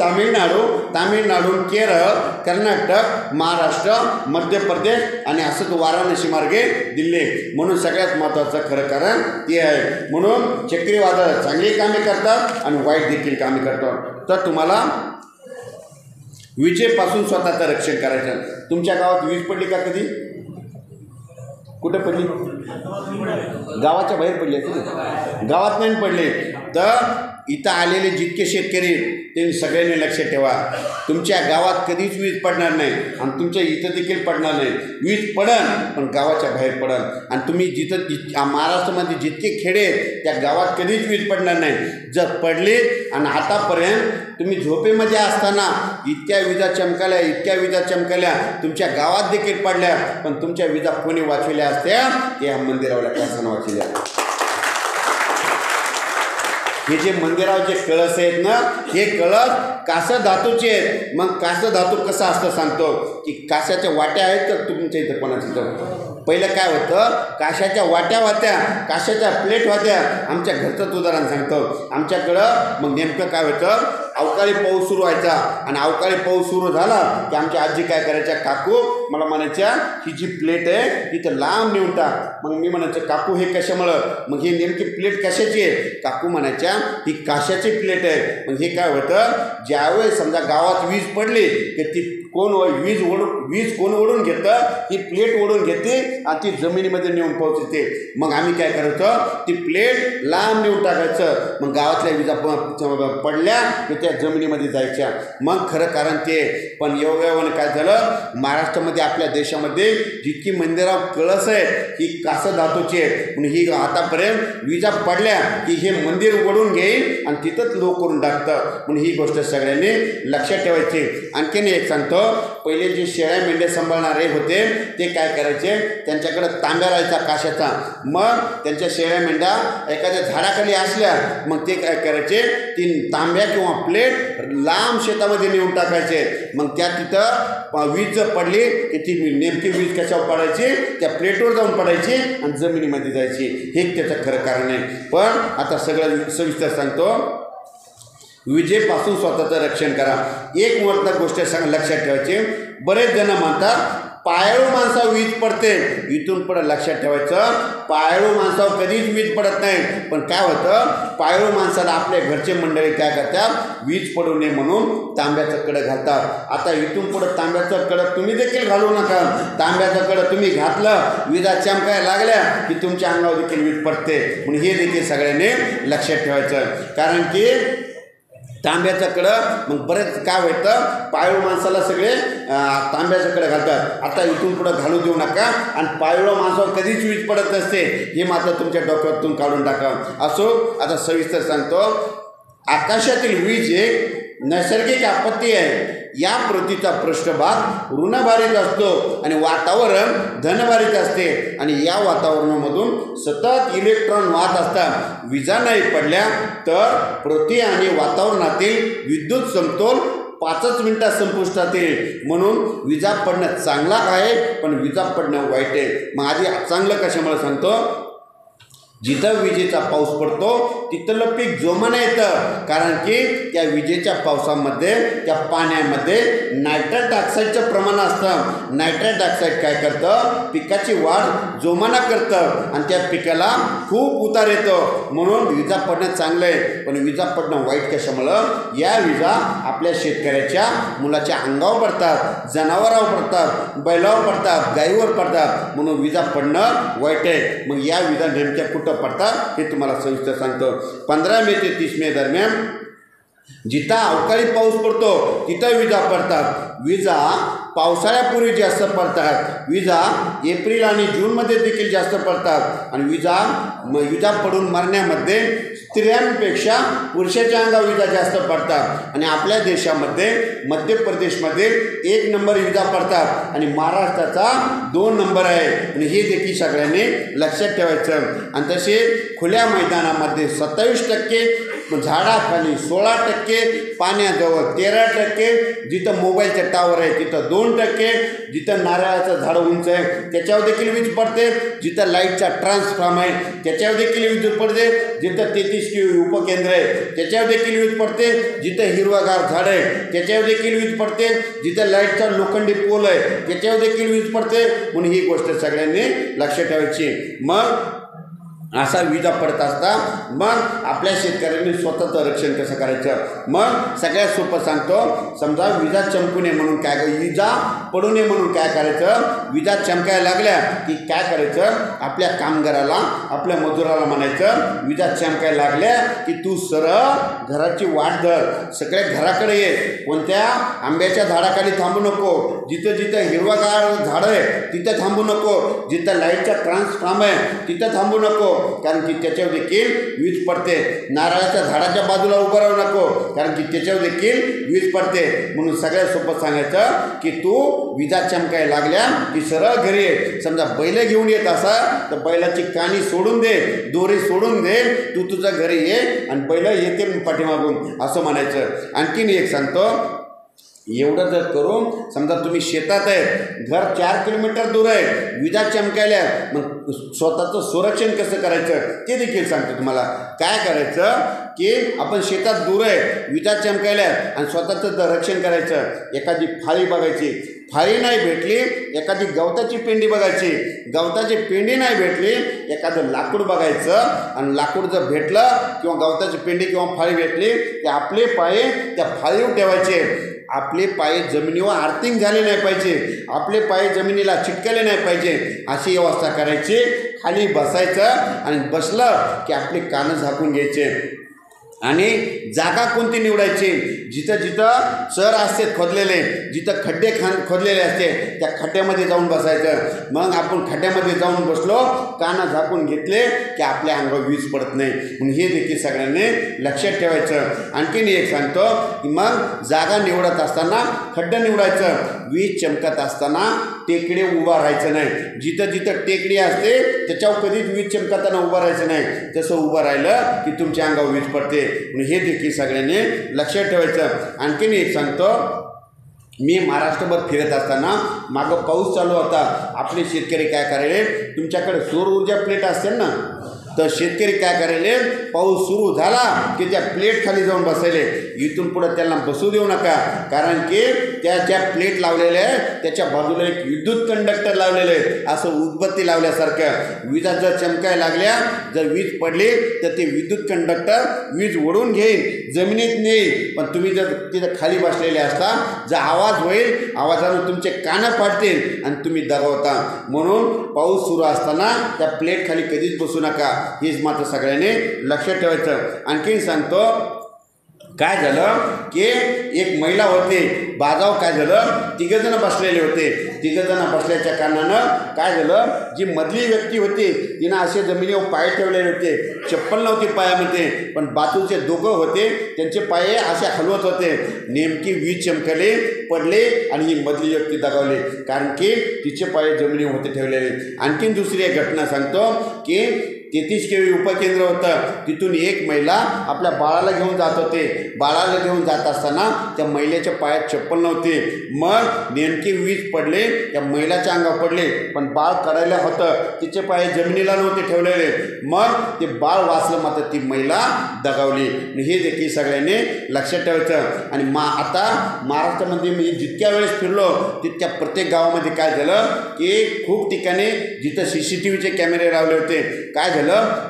तामिळनाडून केरळ, कर्नाटक, महाराष्ट्र, मध्य प्रदेश आणि असंच वाराणसी मार्गे दिल्ली. म्हणून सगळ्यात महत्त्वाचं खरं कारण ते आहे. म्हणून चक्रीवादळ चांगली कामे करतात आणि वाईट देखील कामे करतात. तर तुम्हाला विजेपासून स्वतःचं रक्षण करायचं. तुमच्या गावात वीज पडली का कधी, कुठे पडली, गावाच्या बाहेर पडली आहे, गावात नाही पडले. तर इथं आलेले जितके शेतकरी त्यांनी सगळ्यांनी लक्ष ठेवा, तुमच्या गावात कधीच वीज पडणार नाही आणि तुमच्या इथं देखील पडणार नाही. वीज पडन पण गावाच्या बाहेर पडन. आणि तुम्ही जिथं महाराष्ट्रामध्ये जितके खेडे आहेत त्या गावात कधीच वीज पडणार नाही. जर पडली आणि आतापर्यंत तुम्ही झोपेमध्ये असताना इतक्या विजा चमकल्या तुमच्या गावात देखील पडल्या, पण तुमच्या विजा कोणी वाचविल्या असत्या, त्या मंदिरावल्या कळसानं वाचविल्या. हे जे मंदिराचे कळस आहेत ना, हे कळस कासं धातूचे आहेत. मग कासं धातू कसं असतं सांगतो की काशाच्या वाट्या आहेत का तुमच्या इथं कोणाच्या इथं, पहिलं काय होतं, काशाच्या वाट्या होत्या, काशाच्या प्लेट होत्या. आमच्या घरचंच उदाहरण सांगतो. आमच्याकडं मग नेमकं काय होतं, अवकाळी पाऊस सुरू व्हायचा आणि अवकाळी पाऊस सुरू झाला की आमच्या आजी काय करायच्या, काकू मला म्हणायच्या ही जी प्लेट आहे तिथं लांब नेऊन टाक. मग मी म्हणायचं काकू हे कशामुळं, मग ही नेमकी प्लेट कशाची आहे, काकू म्हणायच्या ही काशाची प्लेट आहे. मग हे काय होतं, ज्यावेळेस समजा गावात वीज पडली की ती वीज कोण ओढून घेतं, ही प्लेट ओढून घेते आणि ती जमिनीमध्ये नेऊन पोहोचते. मग आम्ही काय करायचं, ती प्लेट लांब नेऊन टाकायचं. मग गावातल्या विजा पडल्या की त्या जमिनीमध्ये जायच्या. मग खरं कारण ते. पण योगायोगाने काय झालं, महाराष्ट्रामध्ये आपल्या देशामध्ये जितकी मंदिरावर कळस आहेत ही कासं धातूची आहेत. म्हणून ही आतापर्यंत विजा पडल्या की हे मंदिर ओढून घेईल आणि तिथंच लोक करून टाकतं. म्हणून ही गोष्ट सगळ्यांनी लक्षात ठेवायची. आणखीन एक सांगतो, पहिले जे शेळ्या मेंढ्या सांभाळणारे होते ते काय करायचे, त्यांच्याकडे तांब्या राहायचा काशाचा, मग त्यांच्या शेळ्या मेंढ्या एखाद्या झाडाखाली असल्या मग ते काय करायचे, ती तांब्या किंवा प्लेट लांब शेतामध्ये नेऊन टाकायचे. मग त्या तिथं वीज जर पडली की ती नेमकी वीज कशावर पडायची, त्या प्लेटवर जाऊन पडायची आणि जमिनीमध्ये जायची. हे त्याचं खरं कारण आहे. पण आता सगळं सविस्तर सांगतो. विजेपासून स्वतःचं रक्षण करा. एक महत्त्वाची गोष्ट लक्षात ठेवायची. बरेच जण म्हणतात पायाळू माणसावर वीज पडते. इथून पुढे लक्षात ठेवायचं, पायाळू माणसावर कधीच वीज पडत नाही. पण काय होतं, पायाळू माणसाला आपल्या घरचे मंडळी काय करतात, वीज पडू नये म्हणून तांब्याचं कडं घालतात. आता इथून पुढे तांब्याचं कडं तुम्ही देखील घालू नका. तांब्याचं कडं तुम्ही घातलं, विजा चमकायला लागल्या की तुमच्या अंगावर देखील वीज पडते. म्हणून हे देखील सगळ्यांनी लक्षात ठेवायचं. कारण की तांब्याचं कडं मग बरेच काय होतं, पायाळू माणसाला सगळे तांब्याचं कडं घालतात. आता इथून पुढं घालू देऊ नका. आणि पायाळू माणसावर कधीच वीज पडत नसते, हे मात्र तुमच्या डोक्यातून काढून टाका. असो, आता सविस्तर सांगतो. आकाशातील वीज एक नैसर्गिक आपत्ती आहे. या पृथ्वीचा पृष्ठभाग ऋणभारित असतो आणि वातावरण धनभारित असते. आणि या वातावरणामधून सतत इलेक्ट्रॉन वाहत असतात. विजा नाही पडल्या तर पृथ्वी आणि वातावरणातील विद्युत समतोल 5च मिनिटात संपुष्टात येईल. म्हणून विजा पडणं चांगला आहे, पण विजा पडणं वाईट आहे. मग आधी चांगलं कशामुळे सांगतो, जिथं विजेचा पाऊस पडतो तिथलं पीक जोमानं येतं. कारण की त्या विजेच्या पावसामध्ये त्या पाण्यामध्ये नायट्रेट ऑक्साईडचं प्रमाण असतं. नायट्रेट ऑक्साईड काय करतं, पिकाची वाढ जोमानं करतं आणि त्या पिकाला खूप उतार येतो. म्हणून विजा पडणं चांगलं आहे, पण विजा पडणं वाईट कशामुळं, या विजा आपल्या शेतकऱ्याच्या मुलाच्या अंगावर पडतात, जनावरावर पडतात, बैलावर पडतात, गाईवर पडतात. म्हणून विजा पडणं वाईट आहे. मग या विजा नेमक्या कुठं पडतात हे तुम्हाला सविस्तर सांगतो. 15 मे ते 30 मे दरम्यान जिथं अवकाळी पाऊस पडतो तिथं विजा पडतात. विजा पावसाळ्यापूर्वी जास्त पडतात. विजा एप्रिल आणि जूनमध्ये देखील जास्त पडतात. आणि विजा पडून मरण्यामध्ये स्त्रियांपेक्षा पुरुषाच्या अंगावर विजा जास्त पडतात. आणि आपल्या देशामध्ये मध्य प्रदेशमध्ये 1 नंबर विजा पडतात आणि महाराष्ट्राचा 2 नंबर आहे. आणि हे देखील सगळ्यांनी लक्षात ठेवायचं. आणि तसे खुल्या मैदानामध्ये 27%, झाडाखाली 16%, पाण्याजवळ 13%, जिथं मोबाईलचे टावर आहे तिथं 2%, जिथं नारळाचं झाड उंच आहे त्याच्यावर देखील वीज पडते, जिथं लाईटचा ट्रान्सफॉर्म आहे त्याच्यावर देखील वीज पडते, जिथं 33 kV उपकेंद्र आहे त्याच्यावर देखील वीज पडते, जिथं हिरवागार झाड आहे त्याच्यावर देखील वीज पडते, जिथं लाईटचा लोखंडी पोल आहे त्याच्यावर देखील वीज पडते. म्हणून ही गोष्ट सगळ्यांनी लक्षात ठेवायची. मग असा विजा पडत असता मग आपल्या शेतकऱ्यांनी स्वतःचं रक्षण कसं करायचं. मग सगळ्यात सोपं सांगतो. समजा विजा चमकू नये म्हणून काय, विजा पडू नये म्हणून काय करायचं, विजा चमकायला लागल्या की काय करायचं, आपल्या कामगाराला, आपल्या मजुराला म्हणायचं, विजा चमकायला लागल्या की तू सरळ घराची वाट धर, सगळ्या घराकडे ये. कोणत्या आंब्याच्या झाडाखाली थांबू नको, जिथं जिथं हिरवागार झाडं आहे तिथं थांबू नको, जिथं लाईटचा ट्रान्सफॉर्म आहे तिथं थांबू नको, कारण की त्याच्यावर देखील वीज पडते. नारळाच्या झाडाच्या बाजूला उभं राहू नको, कारण की त्याच्यावर देखील वीज पडते. म्हणून सगळ्यात सोपं सांगायचं की तू विजा चमकायला लागल्या की सरळ घरी ये. समजा बैल घेऊन येत असा तर बैलाची कानी सोडून दे, दोरी सोडून दे, तू तुझ्या घरी ये आणि बैल येतील पाठीमागून, असं म्हणायचं. आणखीन एक सांगतो. एवढं जर करून समजा तुम्ही शेतात आहे, घर 4 किलोमीटर दूर आहे, विजा चमकायल्या, मग स्वतःचं संरक्षण कसं करायचं ते देखील सांगतो तुम्हाला. काय करायचं की आपण शेतात दूर आहे, विजा चमकायल्या आणि स्वतःचं जर रक्षण करायचं, एखादी फाळी बघायची, फाळी नाही भेटली एखादी गवताची पेंडी बघायची, गवताची पेंडी नाही भेटली एखादं लाकूड बघायचं, आणि लाकूड जर भेटलं किंवा गवताची पेंडी किंवा फाळी भेटली ते आपले पाय त्या फाळीवर ठेवायचे. आपले पाय जमिनीवर आर्थिंग झाले नाही पाहिजे, आपले पाय जमिनीला चिटकले नाही पाहिजे, अशी व्यवस्था करायची. खाली बसायचं आणि बसलं की आपले कानं झाकून घ्यायचे. आणि जागा कोणती निवडायची, जिथं जिथं चर असते खोदलेले, जिथं खड्डे खोदलेले असते त्या खड्ड्यामध्ये जाऊन बसायचं. मग आपण खड्ड्यामध्ये जाऊन बसलो, कानं झाकून घेतले की आपल्या अंगावर वीज पडत नाही. म्हणून हे देखील सगळ्यांनी लक्षात ठेवायचं. आणखीन एक सांगतो की मग जागा निवडत असताना खड्डं निवडायचं. वीज चमकत असताना टेकडे उभा राहायचं नाही. जिथं जिथं टेकडी असते त्याच्यावर कधीच वीज चमकताना उभं राहायचं नाही. तसं उभं राहिलं की तुमच्या अंगावर वीज पडते. हे देखील सगळ्यांनी लक्षात ठेवायचं. आणखीन एक सांगतो, मी महाराष्ट्रभर फिरत असताना मागं पाऊस चालू होता. आपले शेतकरी काय करायले, तुमच्याकडे सौर ऊर्जा प्लेट असते ना, तर शेतकरी काय करायले, पाऊस सुरू झाला की त्या प्लेट खाली जाऊन बसायले. इथून पुढं त्यांना बसू देऊ नका, कारण की त्या ज्या प्लेट लावलेल्या आहे त्याच्या बाजूला एक विद्युत कंडक्टर लावलेलं आहे. असं उदबत्ती लावल्यासारखं विजा जर चमकायला लागल्या, जर वीज पडली तर ते विद्युत कंडक्टर वीज ओढून घेईल, जमिनीत नेईल. पण तुम्ही जर तिथं खाली बसलेले असता, जर आवाज होईल, आवाजानं तुमचे कानं फाटतील आणि तुम्ही दगावता. म्हणून पाऊस सुरू असताना त्या प्लेट खाली कधीच बसू नका. हेच मात्र सगळ्यांनी लक्षात ठेवायचं. आणखीन सांगतो, काय झालं की एक महिला होती, बाजाव काय झालं, तिघंजणं बसलेले होते. तिघंजणं बसल्याच्या कारणानं काय झालं, जी मधली व्यक्ती होती तिनं असे जमिनीवर पाय ठेवलेले होते, चप्पल नव्हती पायामध्ये, पण बाजूचे दोघं होते त्यांचे पाय असे हलवत होते. नेमकी वीज चमकले, पडले आणि ही मधली व्यक्ती दगावली, कारण की तिचे पाय जमिनीवर होते ठेवलेले. आणखीन दुसरी एक घटना सांगतो की 33 KV उपकेंद्र होतं. तिथून एक महिला आपल्या बाळाला घेऊन जात होते. बाळाला घेऊन जात असताना त्या महिलेच्या पायात चप्पल नव्हती. मग नेमकी वीज पडले, त्या महिलाच्या अंगावर पडले, पण बाळ काढायला होतं, तिचे पाय जमिनीला नव्हते ठेवलेले. मग ते बाळ वाचलं, मात्र ती महिला दगावली. हे देखील सगळ्यांनी लक्षात ठेवायचं. आणि आता महाराष्ट्रामध्ये मी जितक्या वेळेस फिरलो तितक्या प्रत्येक गावामध्ये काय झालं की खूप ठिकाणी जिथं CCTVचे कॅमेरे लावले होते, काय झालं,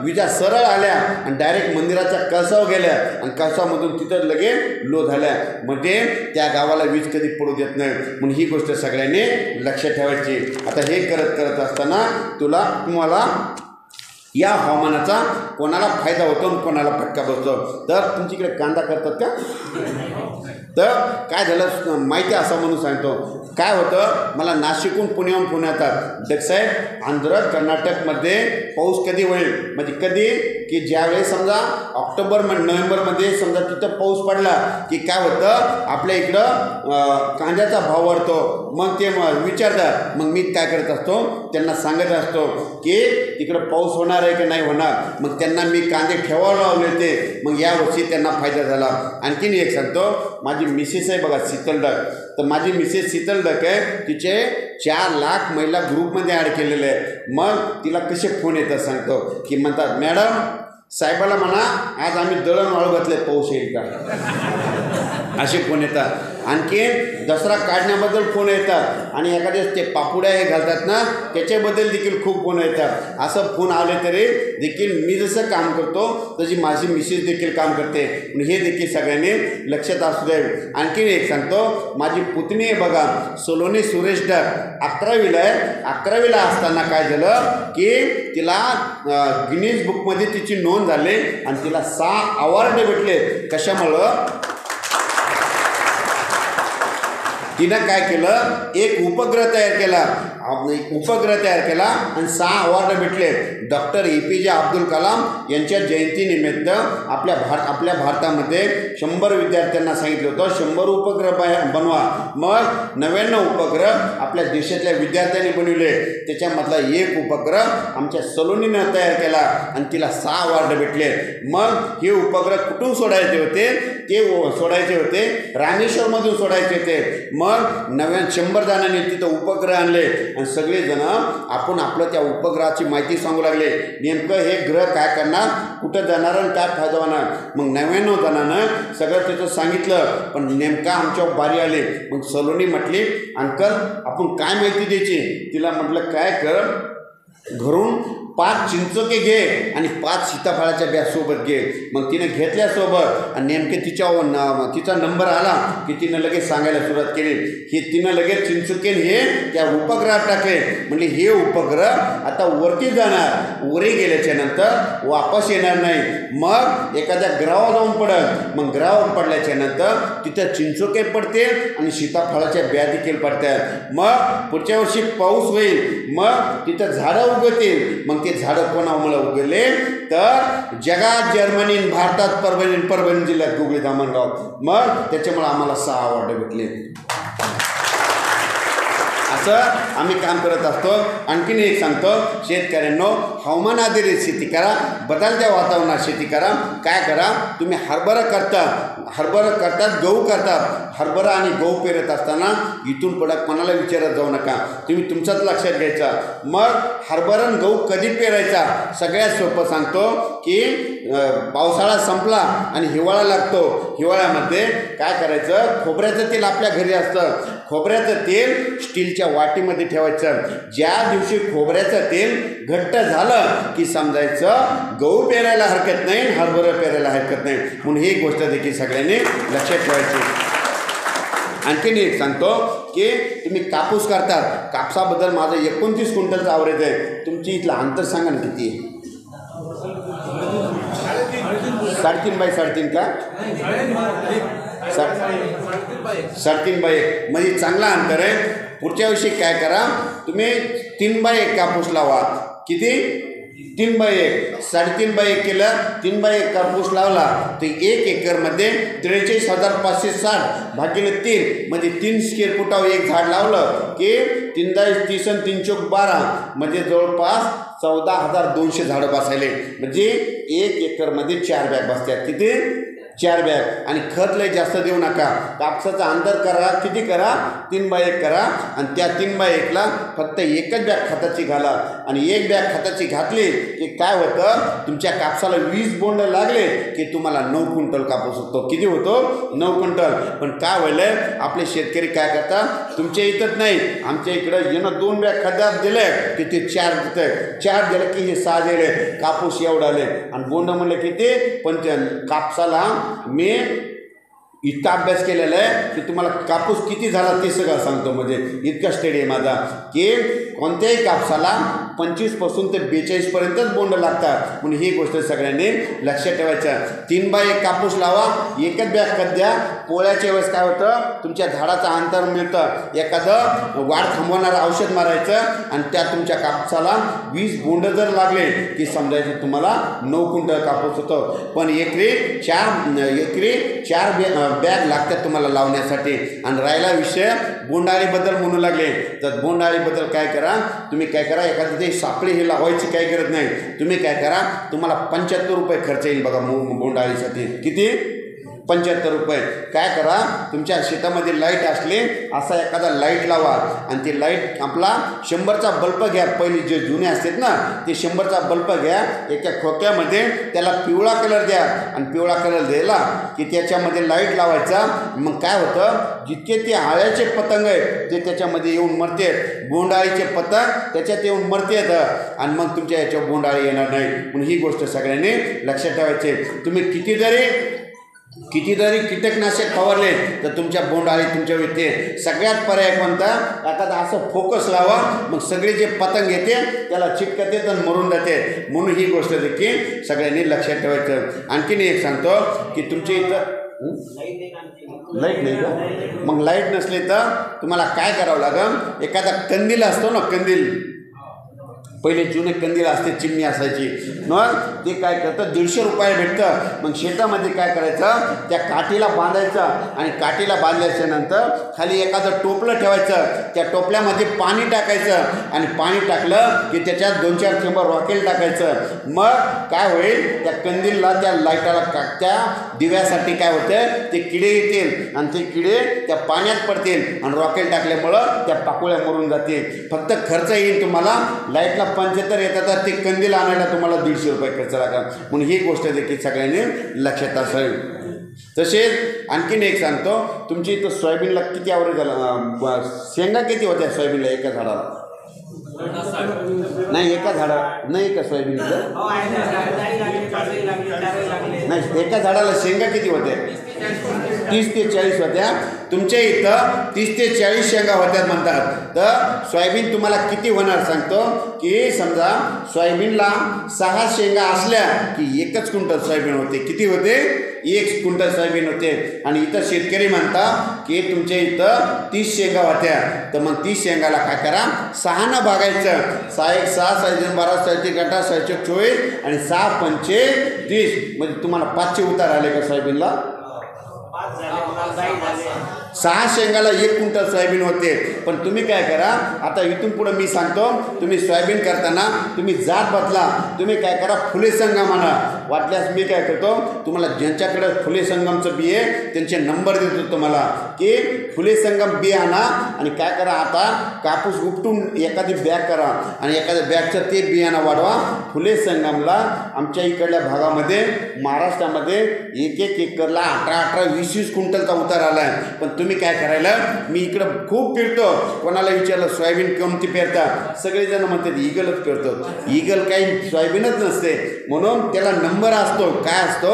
विजा सरळ आल्या आणि डायरेक्ट मंदिराच्या कळसावर गेल्या आणि कळसामधून तिथं लगे लो झाल्या. म्हणजे त्या गावाला वीज कधी पडू देत नाही. म्हणून ही गोष्ट सगळ्यांनी लक्षात ठेवायची. आता हे करत असताना तुम्हाला या हवामानाचा कोणाला फायदा होतो आणि कोणाला फटका बसतो. तर तुमच्याकडे कांदा करतात का, तर काय झालं माहिती असं म्हणून सांगतो. काय होतं, मला नाशिकहून पुण्याहून फोन येतात, साहेब आंध्र कर्नाटकमध्ये पाऊस कधी होईल, म्हणजे कधी की ज्यावेळेस समजा ऑक्टोबर नोव्हेंबरमध्ये समजा तिथं पाऊस पडला की काय होतं, आपल्या इकडं कांद्याचा भाव वाढतो. मग ते विचारतात, मग मी काय करत असतो, त्यांना सांगत असतो की तिकडं पाऊस होणार आहे की नाही होणार. मग त्यांना मी कांदे ठेवायला लावले होते. मग यावर्षी त्यांना फायदा झाला. आणखीन एक सांगतो, माझी मिसेस आहे बघा शीतल डक, तर माझी मिसेस शीतल डक आहे, तिचे 4 लाख महिला ग्रुपमध्ये ॲड केलेले आहे. मग तिला कसे फोन येतात सांगतो की म्हणतात, मॅडम साहेबाला म्हणा आज आम्ही दळण वाळू घातले, पाऊस येईल का, असे फोन येतात. आणखी दसरा काढण्याबद्दल फोन येतात आणि एखाद्या ते पापुड्या हे घालतात ना त्याच्याबद्दल देखील खूप फोन येतात. असं फोन आले तरी देखील मी जसं काम करतो तशी माझी मिसेस देखील काम करते. हे देखील सगळ्यांनी लक्षात असू द्या. आणखीन एक सांगतो, माझी पुतणी आहे बघा सोलोनी सुरेश डक, 11वीला आहे. 11वीला असताना काय झालं की तिला गिनीज बुकमध्ये तिची नोंद झाली आणि तिला 6 अवॉर्ड भेटले. कशामुळं, तिनं काय केलं, एक उपग्रह तयार केला आणि 6 अवॉर्ड भेटले. डॉक्टर APJ अब्दुल कलाम यांच्या जयंतीनिमित्त आपल्या भारतामध्ये 100 विद्यार्थ्यांना सांगितलं होतं 100 उपग्रह बनवा. मग 99 उपग्रह आपल्या देशातल्या विद्यार्थ्यांनी बनवले. त्याच्यामधला एक उपग्रह आमच्या सलोनीनं तयार केला आणि तिला 6 अवॉर्ड भेटले. मग हे उपग्रह कुठून सोडायचे होते, ते सोडायचे होते रामेश्वरमधून सोडायचे होते. मग 100 जणांनी तिथं उपग्रह आणले आणि सगळेजण आपण आपलं त्या उपग्रहाची माहिती सांगू लागले. नेमकं हे ग्रह काय करणार, कुठं जाणार आणि काय फायदा होणार. मग 99 जणांनं सगळं त्याचं सांगितलं. पण नेमका आमच्यावर बारी आली. मग सलोनी म्हटली, अंकल आपण काय माहिती द्यायची. तिला म्हटलं काय कर, घरून 5 चिंचोके घे आणि 5 सीताफळाच्या बिया सोबत घे. मग तिने घेतल्या सोबत आणि नेमके तिचा नंबर आला की तिनं लगेच सांगायला सुरुवात केली की तिनं लगेच चिंचोके हे त्या उपग्रहात टाकले. म्हणजे हे उपग्रह आता वरती जाणार, वरी गेल्याच्या नंतर वापस येणार नाही. मग एखाद्या ग्रहावर जाऊन पडत. मग ग्रहावर पडल्याच्या नंतर तिथं चिंचोके पडते आणि सीताफळाच्या बिया देखील पडतात. मग पुढच्या वर्षी पाऊस होईल. मग तिथं झाडं उगवतील. मग ते झाडं कोणामुळे उगवले तर जगात जर्मनी, भारतात परभणी जिल्ह्यात गुगळी धामणगाव. मग त्याच्यामुळे आम्हाला 6 अवॉर्ड भेटले. असं आम्ही काम करत असतो. आणखीन एक सांगतो, शेतकऱ्यांनो हवामान आधारित शेती करा, बदलत्या वातावरणात शेती करा. काय करा, तुम्ही हरभरा करतात, गहू करतात. हरभरा आणि गहू पेरत असताना इथून पुढे कोणाला विचारत जाऊ नका, तुम्ही तुमचाच लक्षात घ्यायचा. मग हरभरा आणि गहू कधी पेरायचा सगळ्यात सोपं सांगतो की पावसाळा संपला आणि हिवाळा लागतो. हिवाळ्यामध्ये काय करायचं, खोबऱ्याचं तेल आपल्या घरी असतं. खोबऱ्याचं तेल स्टीलच्या वाटीमध्ये ठेवायचं. ज्या दिवशी खोबऱ्याचं तेल घट्ट झालं की समजायचं गहू पेरायला हरकत नाही, हरभरा पेरायला हरकत नाही. म्हणून ही गोष्ट देखील सगळ्यांनी लक्षात ठेवायची. आणखीन एक सांगतो की तुम्ही कापूस करतात, कापसाबद्दल माझं 29 क्विंटलचं ॲव्हरेज आहे. तुमची इथलं अंतर सांगा ना किती आहे? 3.5 बाय 3.5 का? 3.5 बाय 1 म्हणजे चांगला अंतर आहे. पुढच्या वर्षी काय करा, तुम्ही 3 बाय 1 कापूस लावा. किती? 3 बाय 1. 3.5 बाय 1 केलं, 3 बाय 1 कापूस लावला तर 1 एकरमध्ये 43,560 भागिले 3 म्हणजे 3 स्क्वेअर फुटावर एक झाड लावलं की 3 × 30 आणि 3 × 12 म्हणजे जवळपास 14,200 झाडं बसायले. म्हणजे 1 एकरमध्ये 4 बॅग बसतात. किती? 4 बॅग. आणि खत लय जास्त देऊ नका. कापसाचं अंतर करा, किती करा? 3 बाय 1 करा. आणि त्या 3 बाय 1ला फक्त एकच बॅग खताची घाला. आणि एक बॅग खताची घातली की काय होतं, तुमच्या कापसाला 20 बोंड लागले की तुम्हाला 9 क्विंटल कापूस होतो. किती होतो? 9 क्विंटल. पण काय व्हायलंय, आपले शेतकरी काय करतात, तुमच्या इथंच नाही आमच्या इकडं येणं 2 बॅग खतात दिले की ते 4 देते. 4 दिलं की हे 6 दिले. कापूस एवढा आले. आणि बोंड म्हणलं किती? 55. कापसाला मी इतका अभ्यास केलेला आहे की तुम्हाला कापूस किती झाला ते सगळं सांगतो. म्हणजे इतका स्टडी आहे माझा की कोणत्याही कापसाला 25 पासून ते 42 पर्यंतच बोंड लागतात. म्हणून ही गोष्ट सगळ्यांनी लक्षात ठेवायचं. 3 बाय 1 कापूस लावा, एकच बॅग खत द्या. पोळ्याच्या वेळेस काय होतं, तुमच्या झाडाचं अंतर मिळतं. एखादं वाढ थांबवणारं औषध मारायचं आणि त्या तुमच्या कापसाला 20 बोंड जर लागले की समजायचं तुम्हाला 9 क्विंटल कापूस होतो. पण एकरी 4 बॅग लागतात तुम्हाला लावण्यासाठी. आणि राहिला विषय बोंडाळीबद्दल म्हणू लागले तर बोंडाळीबद्दल काय करा, तुम्ही काय करा, एखादी ते साखळी हे लावायची काही गरज नाही. तुम्ही काय करा, तुम्हाला 75 रुपये खर्च येईल बघा बोंडाळीसाठी. किती? 75 रुपये. काय करा, तुमच्या शेतामध्ये लाईट असले असा एखादा लाईट लावा आणि ते लाईट आपला 100चा बल्ब घ्या. पहिले जे जुने असतात ना ते 100चा बल्ब घ्या. एका खोक्यामध्ये त्याला पिवळा कलर द्या आणि पिवळा कलर दिला की त्याच्यामध्ये लाईट लावायचा. मग काय होतं, जितके ते आळ्याचे पतंग आहेत ते त्याच्यामध्ये येऊन मरते. बोंडाळीचे पतंग त्याच्यात येऊन मरते आणि मग तुमच्या याच्यावर बोंडाळी येणार नाही. म्हणून ही गोष्ट सगळ्यांनी लक्षात ठेवायची. तुम्ही कितीतरी कीटकनाशक फवारले तर तुमच्या बोंडाळी तुमच्या येते. सगळ्यात पर्याय कोणता, एखादा असं फोकस लावा, मग सगळे जे पतंग येते त्याला चिटकत येत आणि मरून जाते. म्हणून ही गोष्ट देखील सगळ्यांनी लक्षात ठेवायचं. आणखीन एक सांगतो की तुमच्या इथं लाईट नाही का, मग लाईट नसली तर तुम्हाला काय करावं लागेल, एखादा कंदील असतो ना, कंदील पहिले जुने कंदील असते, चिमणी असायची. मग ते काय करतं, 150 रुपये भेटतं. मग शेतामध्ये काय करायचं, त्या काठीला बांधायचं आणि काठीला बांधल्याच्या नंतर खाली एखादं टोपलं ठेवायचं. त्या टोपल्यामध्ये पाणी टाकायचं आणि पाणी टाकलं की त्याच्यात 2-4 थेंब रॉकेल टाकायचं. मग काय होईल, त्या कंदीलला, त्या लाईटाला, त्या दिव्यासाठी काय होतं, ते किडे येतील आणि ते किडे त्या पाण्यात पडतील आणि रॉकेल टाकल्यामुळं त्या पाकोळ्या मरून जातील. फक्त खर्च येईल तुम्हाला लाईटला 75 येतात तर ते कंदील आणायला तुम्हाला 150 रुपये खर्च लागेल. म्हणून ही गोष्ट देखील सगळ्यांनी लक्षात असावी. तसेच आणखीन एक सांगतो, तुमची इथं सोयाबीनला किती ॲव्हरेज झाला, शेंगा किती होत्या सोयाबीनला एका झाडाला? नाही एका झाडा नाही का सोयाबीन नाही एका झाडाला शेंगा किती होत्या 30 ते 40 होत्या तुमच्या इथं 30 ते 40 शेंगा होत्या म्हणतात तर सोयाबीन तुम्हाला किती होणार सांगतो की समजा सोयाबीनला 6 शेंगा असल्या की 1 क्विंटल सोयाबीन होते किती होते 1 क्विंटल सोयाबीन होते आणि इथं शेतकरी म्हणतात की तुमच्या इथं 30 शेंगा होत्या तर मग 30 शेंगाला काय करा 6 न भागायचं 6 1 6 6 2 12 6 3 18 6 4 24 आणि 6 5 30 म्हणजे तुम्हाला 5चे उतार आले का सोयाबीनला 6 शेंगाला 1 क्विंटल सोयाबीन होते पण तुम्ही काय करा आता इथून पुढे मी सांगतो तुम्ही सोयाबीन करताना तुम्ही जात बदला तुम्ही काय करा फुले संगम आणा वाटल्यास मी काय करतो तुम्हाला ज्यांच्याकडे फुले संगमचं बी आहे त्यांचे नंबर देतो तुम्हाला की फुले संगम बी आणा आणि काय करा आता कापूस उपटून एखादी बॅग करा आणि एखाद्या बॅगचं ते बियाणं वाढवा फुले संगमला आमच्या इकडल्या भागामध्ये महाराष्ट्रामध्ये 1 एकरला 18 20 क्विंटलचा उतार आला आहे पण तुम्ही काय करायला मी इकडं खूप फिरतो कोणाला विचारलं सोयाबीन कोणती पेरतात सगळेजण म्हणतात ईगलच पेरतात ईगल काही सोयाबीनच नसते म्हणून त्याला नंबर असतो काय असतो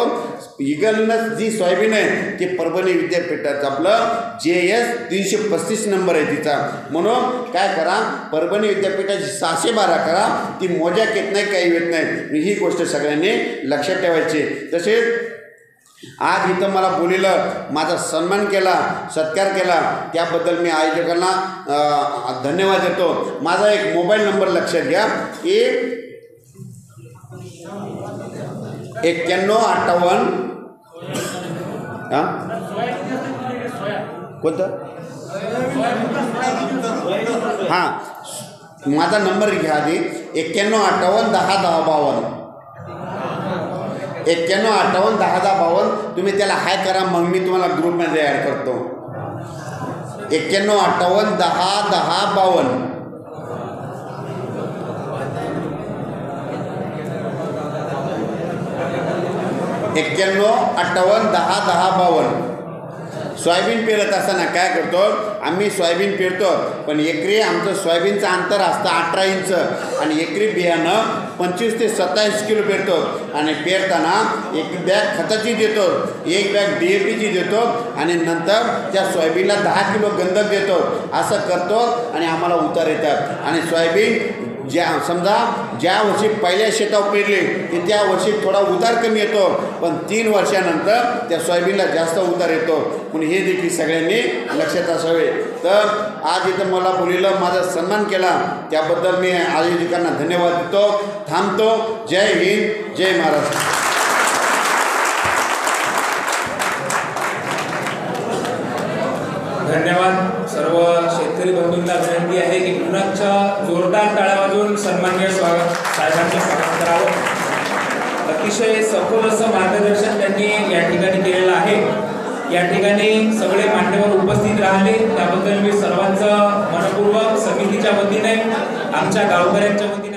ईगलनं जी सोयाबीन आहे ते परभणी विद्यापीठाचं आपलं JS 335 नंबर आहे तिचा म्हणून काय करा परभणी विद्यापीठाची 612 करा ती मोजाक येत नाही काही येत नाही ही गोष्ट सगळ्यांनी लक्षात ठेवायची तसेच आज इथं मला बोलीलं माझा सन्मान केला सत्कार केला त्याबद्दल मी आयोजकांना धन्यवाद देतो माझा एक मोबाईल नंबर लक्षात घ्या की 9158 कोणतं हां माझा नंबर घ्या आधी 9158 10 10 52 9158 10 10 52 तुम्ही त्याला हाय करा मग मी तुम्हाला ग्रुपमध्ये ॲड करतो 9158 10 10 52 9158 10 10 52 सोयाबीन पेरत असताना काय करतो आम्ही सोयाबीन पेरतो पण एकरी आमचं सोयाबीनचं अंतर असतं 18 इंच आणि एकरी बियाणं 25 ते 27 किलो पेरतो आणि पेरताना एक बॅग खताची देतो एक बॅग DAPची देतो आणि नंतर त्या सोयाबीनला 10 किलो गंधक देतो असं करतो आणि आम्हाला उतार येतात आणि सोयाबीन समजा ज्या वर्षी पहिल्या शेतावर पेरले की त्या वर्षी थोडा उतार कमी येतो पण 3 वर्षानंतर त्या सोयाबीनला जास्त उतार येतो म्हणून हे देखील सगळ्यांनी लक्षात असावे तर आज इथं मला बोलीलं माझा सन्मान केला त्याबद्दल मी आयोजकांना धन्यवाद देतो थांबतो जय हिंद जय महाराष्ट्र धन्यवाद सर्व शेतकरी बंधूंना विनंती आहे की पुन्हा जोरदार टाळ्या वाजवून सन्माननीय साहेबांचं स्वागत करावं अतिशय सखोल असं मार्गदर्शन त्यांनी या ठिकाणी केलेलं आहे या ठिकाणी सगळे मान्यवर उपस्थित राहिले त्याबद्दल मी सर्वांचं मनपूर्वक समितीच्या वतीने आमच्या गावकऱ्यांच्या वतीने